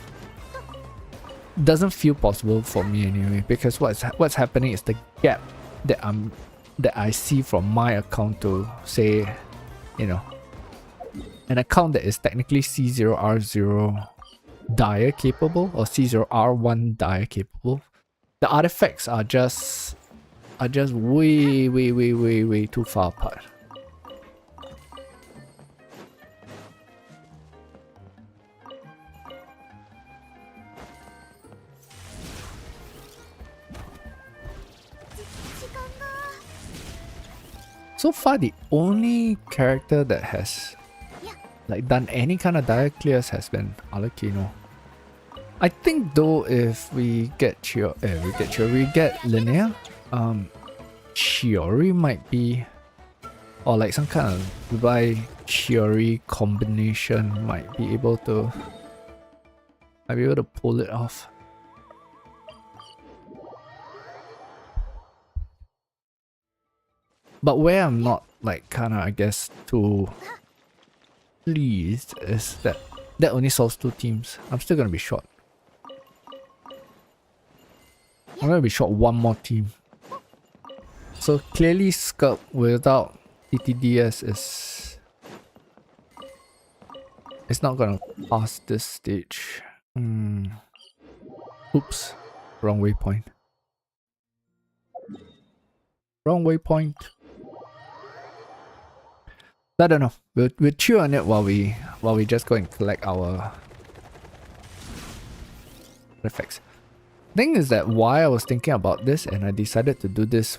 Doesn't feel possible for me anyway, because what's happening is the gap that I see from my account to, say, you know, an account that is technically C0R0 Dire capable or C0R1 Dire capable. The artifacts are just way too far apart. So far, the only character that has like done any kind of Dire clears has been Alakino. I think though, if we get Linnea, Chiori might be, or like some kind of Levi Chiori combination might be able to pull it off. But where I'm not like kind of, I guess, too pleased is that only solves 2 teams. I'm still gonna be short. I'm gonna be short 1 more team. So clearly Sculpt without TTDS it's not gonna pass this stage. Oops. Wrong waypoint. Wrong waypoint. I don't know. We'll chew on it while we just go and collect our artifacts. Thing is that why I was thinking about this and I decided to do this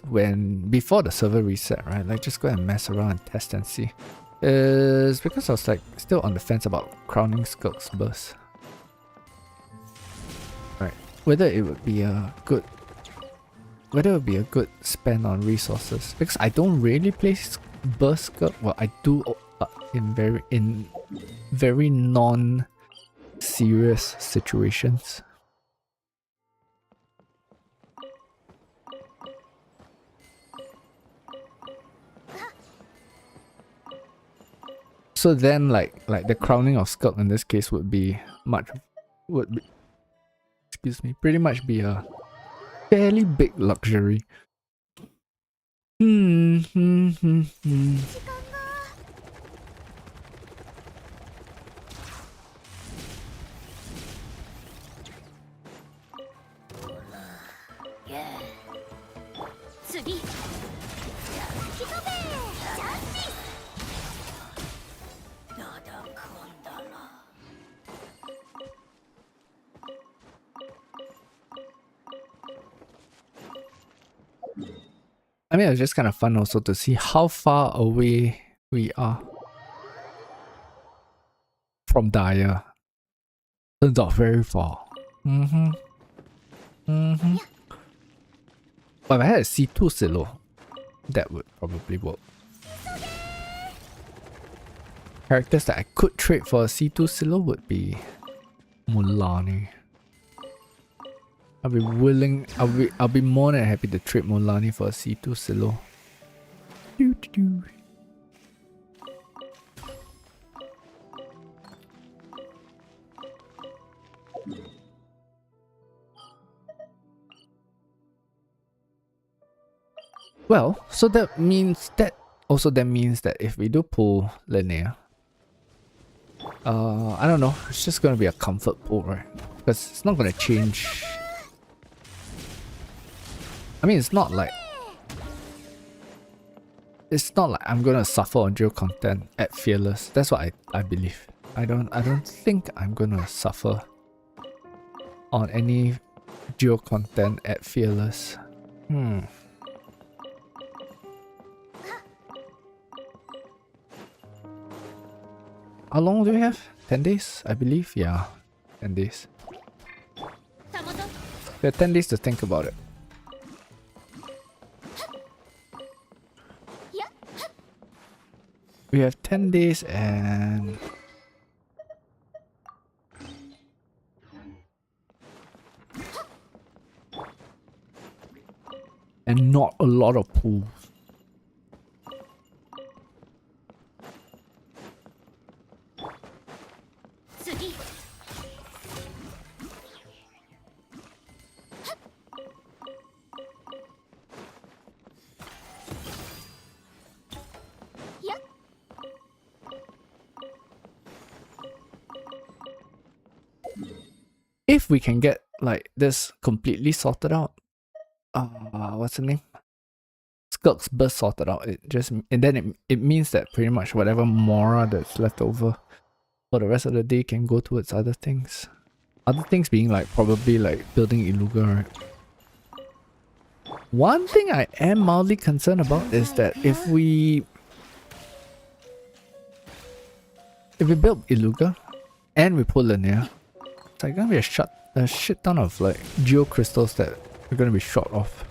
before the server reset, right? Like just go and mess around and test and see. Is because I was like still on the fence about crowning Skulk's burst. Right. Whether it would be a good spend on resources. Because I don't really play burst Skulk. Well, I do in very non-serious situations. So then, like the crowning of Skulk in this case would be pretty much be a fairly big luxury. Hmm. I mean, it's just kind of fun also to see how far away we are from Daya. Turns out very far. But if I had a C2 silo, that would probably work. Characters that I could trade for a C2 silo would be Mulani. I'll be willing, I'll be more than happy to trade Mulani for a C2 silo. Well, so that means that if we do pull Linnea, I don't know, it's just gonna be a comfort pull, right? Because it's not gonna change. I mean, it's not like I'm gonna suffer on geo content at Fearless. That's what I believe. I don't think I'm gonna suffer on any geo content at Fearless. How long do we have? 10 days, I believe. Yeah, 10 days. We have 10 days to think about it. We have 10 days and not a lot of pools. If we can get like this completely sorted out, what's the name? Skulk's burst sorted out. It means that pretty much whatever Mora that's left over for the rest of the day can go towards other things. Other things being like probably like building Iluga, right? One thing I am mildly concerned about is that if we build Iluga and we pull Linnea, it's like gonna be a shit ton of like geo crystals that are gonna be short off.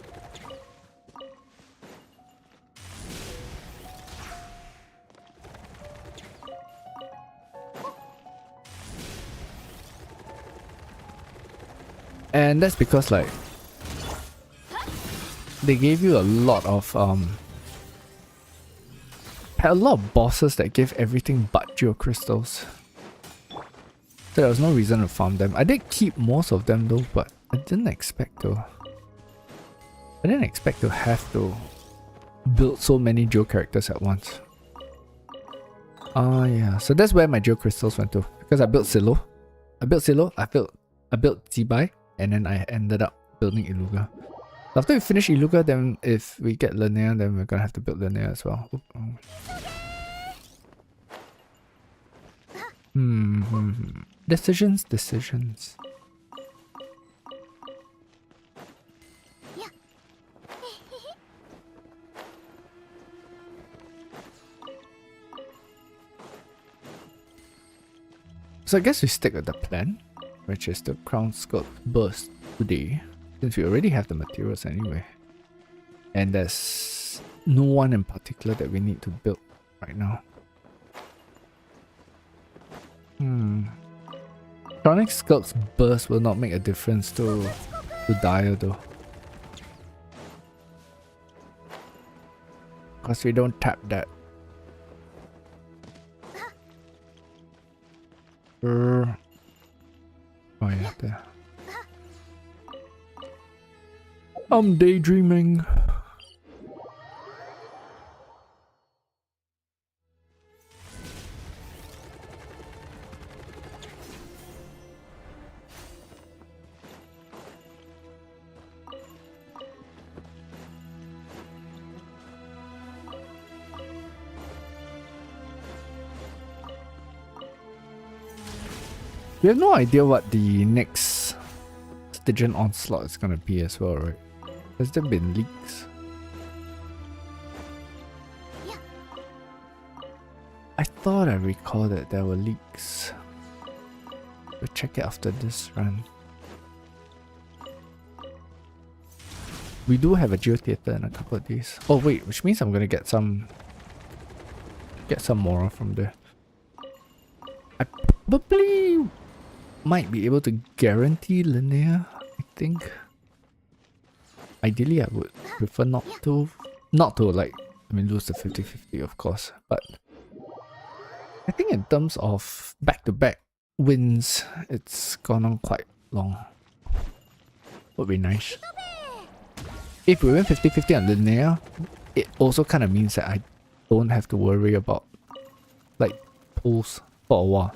And that's because like they gave you a lot of bosses that gave everything but geo crystals. So there was no reason to farm them. I did keep most of them though, but I didn't expect to have to build so many geo characters at once. Yeah, so that's where my geo crystals went to. Because I built Silo. I built Zibai, and then I ended up building Iluga. After we finish Iluga, then if we get Linnea, then we're gonna have to build Linnea as well. Decisions. So I guess we stick with the plan, which is the Crown Sculpt burst today, since we already have the materials anyway. And there's no one in particular that we need to build right now. Chronic Sculpt's burst will not make a difference to Dire though. Because we don't tap that. Oh yeah, there. I'm daydreaming. We have no idea what the next Stygian onslaught is gonna be as well, right? Has there been leaks? I thought I recalled that there were leaks. We'll check it after this run. We do have a Geotheater in a couple of days. Oh wait, which means I'm gonna get some more from there. I probably might be able to guarantee linear, I think. Ideally I would prefer not to like, I mean, lose the 50-50 of course, but I think in terms of back-to-back wins, it's gone on quite long. Would be nice. If we win 50-50 on linear, it also kind of means that I don't have to worry about like pulls for a while.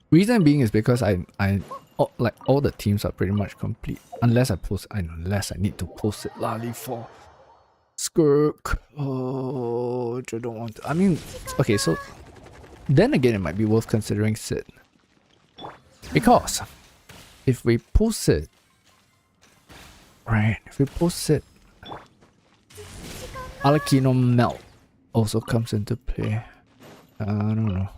Reason being is because like all the teams are pretty much complete unless I need to post it Lali for Skirk. Oh, I don't want to. I mean, okay, so then again, it might be worth considering Sid, because if we post it, right? If we post it, Alakino Melt also comes into play. I don't know.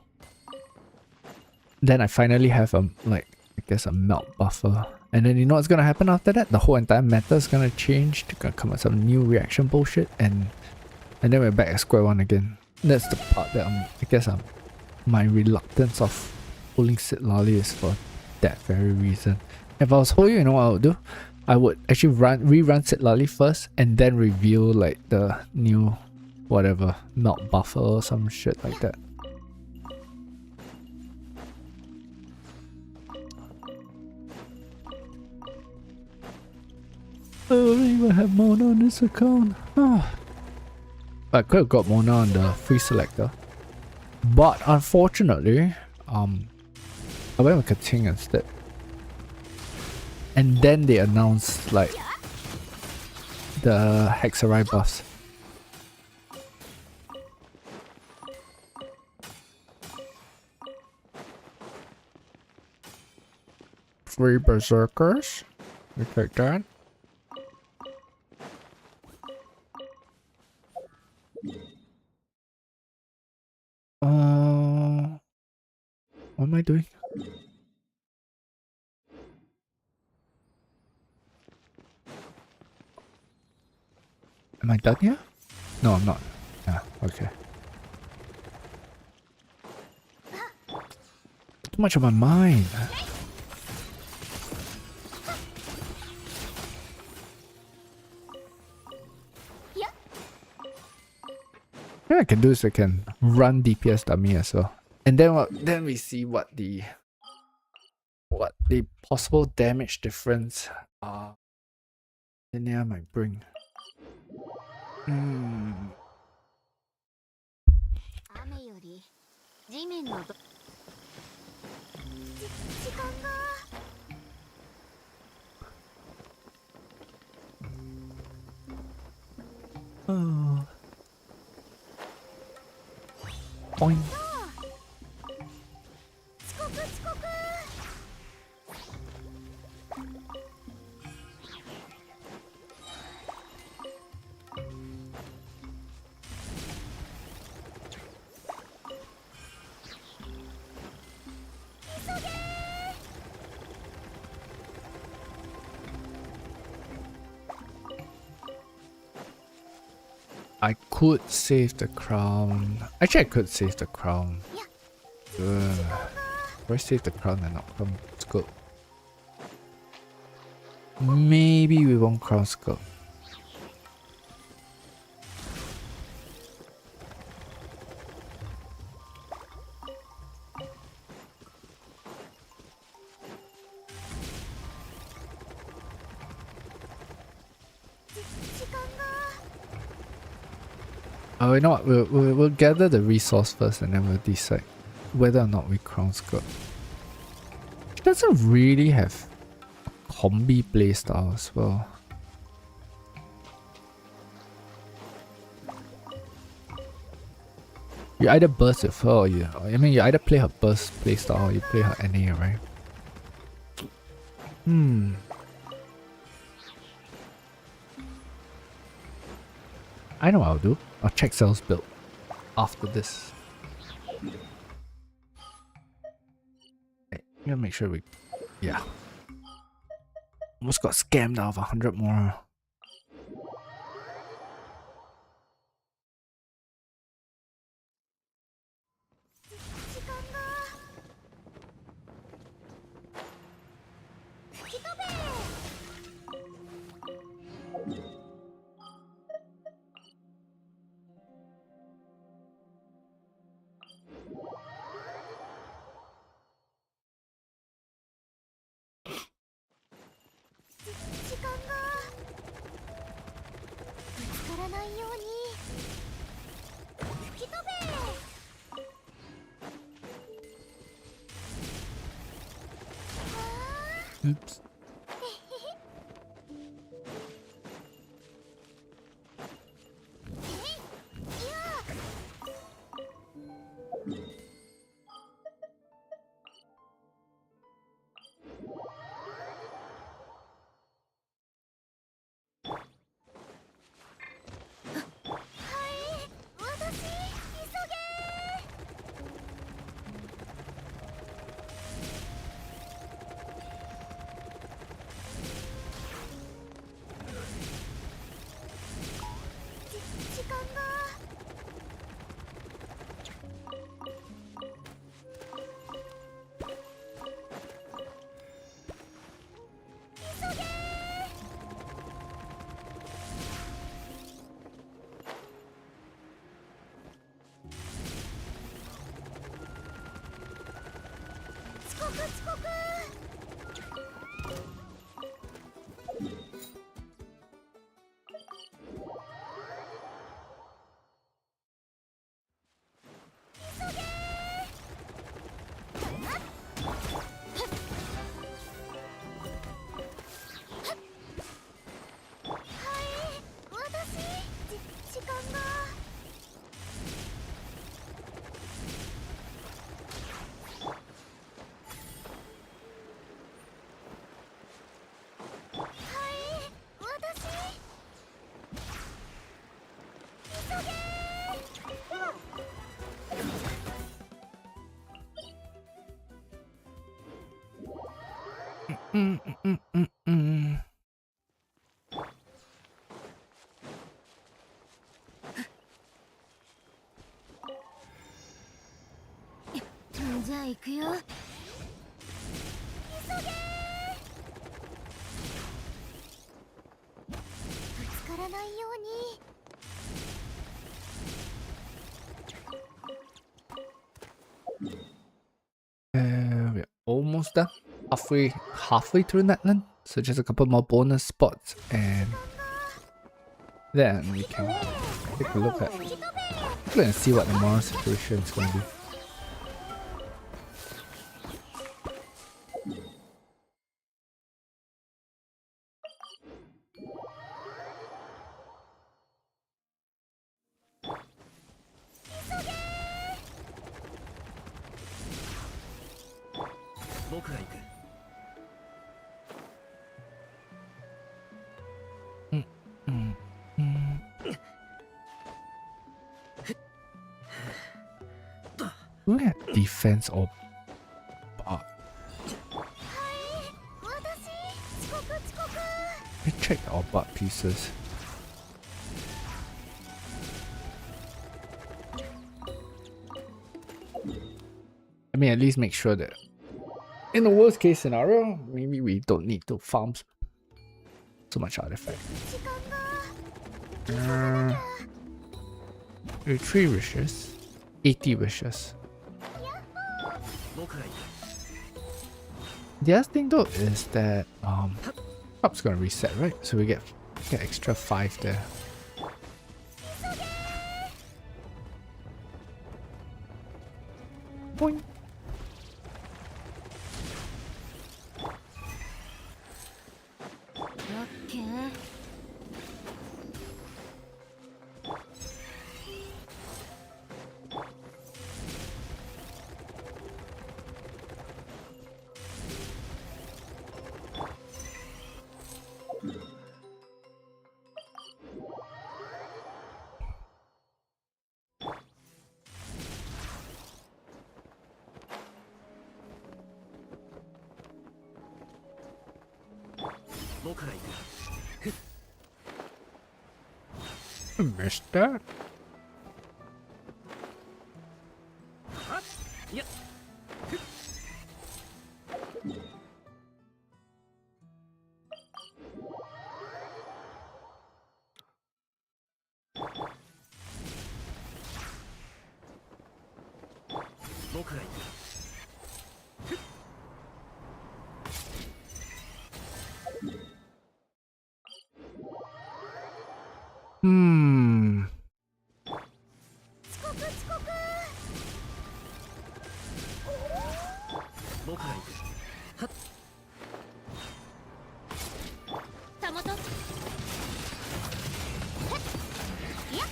Then I finally have a, like, I guess a melt buffer. And then you know what's gonna happen after that? The whole entire meta is gonna change. They're gonna come up with some new reaction bullshit, and then we're back at square one again. That's the part that my reluctance of pulling Sid Lolly is for that very reason. If I was Hoyo, you know what I would do? I would actually rerun Sid Lolly first and then reveal like the new whatever melt buffer or some shit like that. I don't even have Mona on this account. I could have got Mona on the free selector, but unfortunately, I went with Kating instead. And then they announced like the Hexarai buffs. Free berserkers. We take that. What am I doing? Am I done here? No, I'm not. Yeah, okay. Too much on my mind. What I can do is I can run DPS dummy as well. And then we see what the possible damage difference linear might bring. Oh. Boing. I could save the crown. Actually, I could save the crown. Why save the crown and not crown scope? Maybe we won't crown scope. Oh, you know what? We'll gather the resource first, and then we'll decide whether or not we crown skirt. She doesn't really have a combi playstyle as well. You either burst with her or you either play her burst playstyle or you play her NA, right? I know what I'll do. I'll check cells build after this. Okay, gotta make sure we... Yeah. Almost got scammed out of 100 more. Oops. Mm. じゃあ行くよ。急げ。ぶつからないように。We're almost done. Halfway through Netland. So just a couple more bonus spots, and then we can take a look and see what the moral situation is going to be. Do we have defense or bot? Let me check our bot pieces. I mean, at least make sure that in the worst case scenario, maybe we don't need to farm so much artifact. 3 wishes, 80 wishes. The other thing though is that shop's gonna reset, right? So we get Get extra 5 there. Boing. Okay. Missed that. Hmm. 遅刻遅刻。たもと。いや、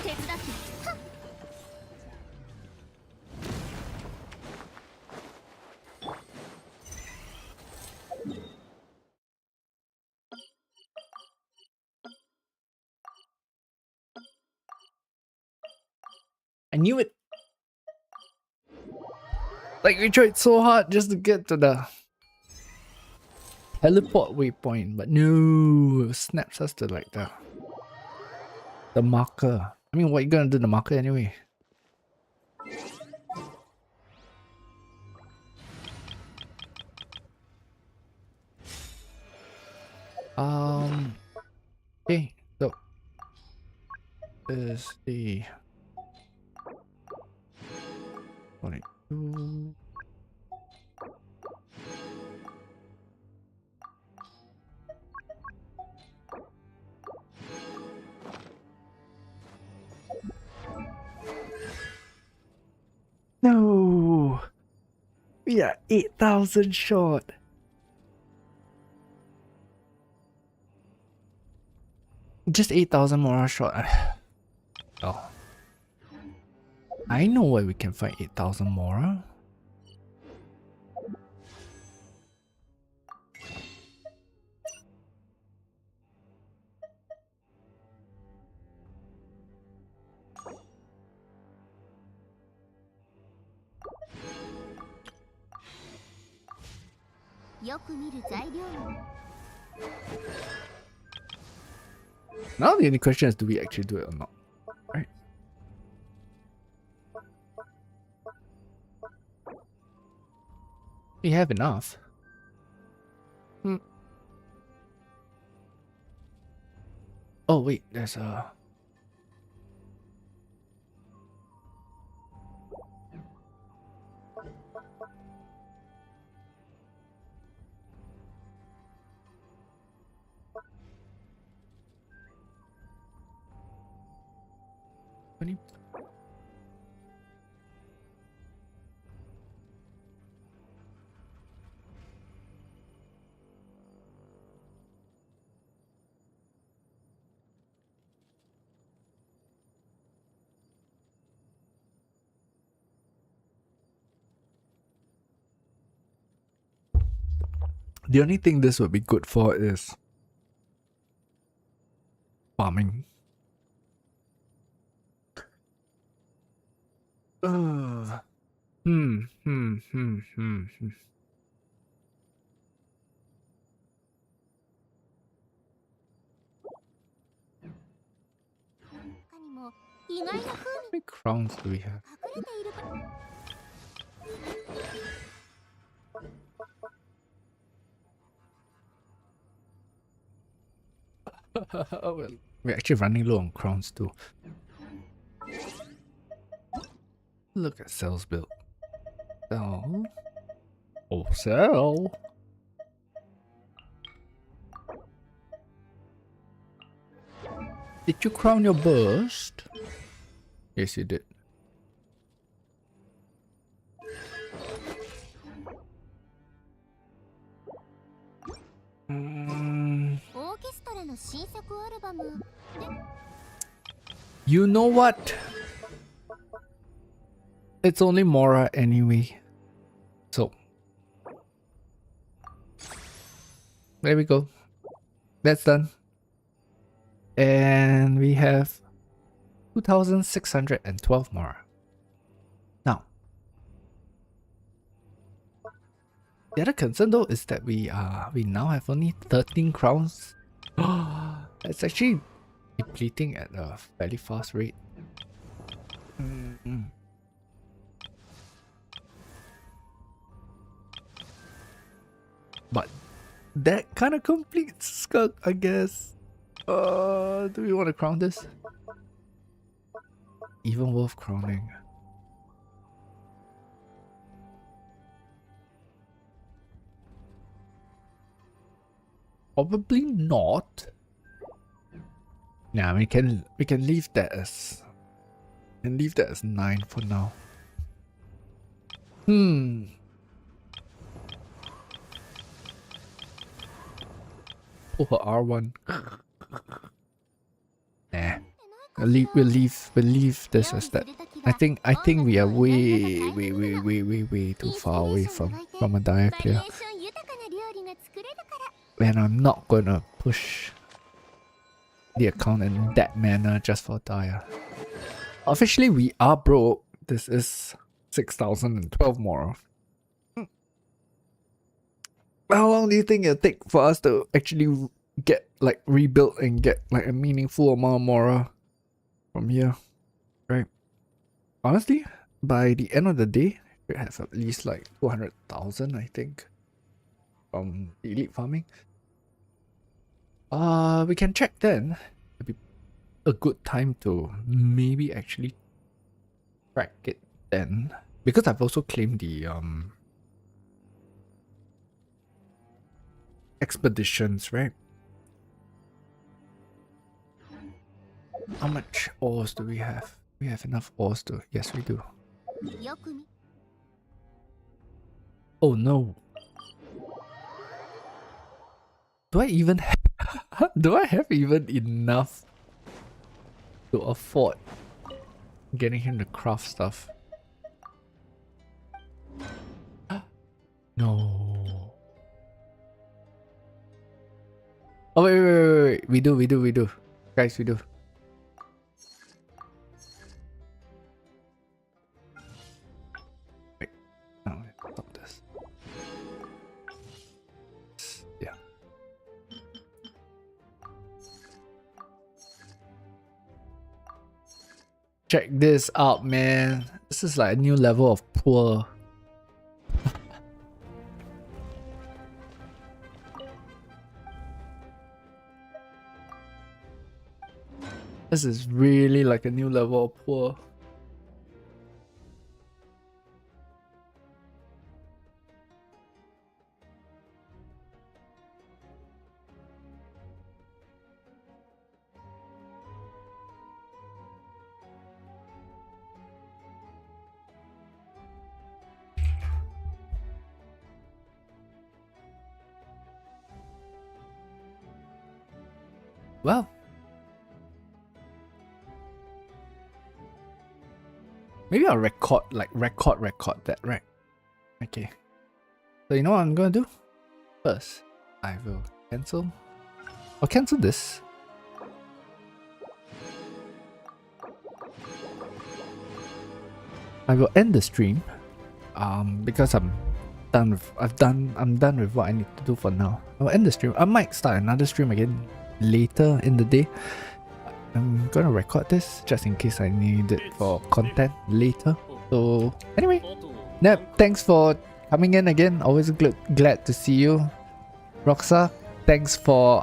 手伝って。I knew it. Like we tried so hard just to get to the teleport waypoint, but no, it snaps us to like the marker. I mean, what you gonna do the marker anyway? Okay, so is the 22. No, we are 8,000 short. Just 8,000 more short. Oh, I know where we can find 8,000 more. Now the only question is, do we actually do it or not? Right? We have enough. Oh wait, there's a... The only thing this would be good for is farming. Hmm. 意外な風 How many crowns do we have? 隠れているか。Well, we're actually running low on crowns too. Look at cells built. Sell. Oh, sell. Did you crown your burst? Yes, you did. You know what? It's only Mora anyway. So there we go. That's done. And we have 2,612 Mora. Now, the other concern though is that we now have only 13 crowns. It's actually depleting at a fairly fast rate. But that kind of completes Skunk, I guess. Do we want to crown this? Even worth crowning. Probably not. Nah, we can leave that as 9 for now. Oh, her R1. Nah. We'll leave this as that. I think we are way too far away from a dire clear. And I'm not gonna push the account in that manner just for dire. Officially we are broke. This is 6,012 more. How long do you think it'll take for us to actually get like rebuilt and get like a meaningful amount more from here? Right. Honestly, by the end of the day, we have at least like 200,000, I think, from elite farming. We can check then. It'd be a good time to maybe actually track it then, because I've also claimed the expeditions, right? How much ores do we have? We have enough ores to... Yes, we do. Oh no. Do I even have... do I have even enough to afford getting him to craft stuff? No. Oh wait. We do. Guys, we do. Wait. No, stop this. Yeah. Check this out, man. This is like a new level of poor. This is really like a new level of poor. Well, maybe I'll record that, right? Okay. So you know what I'm gonna do? First, I will cancel. I'll cancel this. I will end the stream. Because I'm done with what I need to do for now. I'll end the stream. I might start another stream again later in the day. I'm gonna record this just in case I need it for content later. So anyway, Nep, thanks for coming in again. Always glad to see you. Roxa, thanks for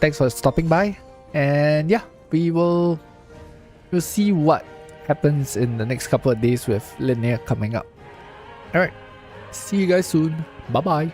thanks for stopping by. And yeah, we'll see what happens in the next couple of days with Linear coming up. Alright, see you guys soon. Bye bye.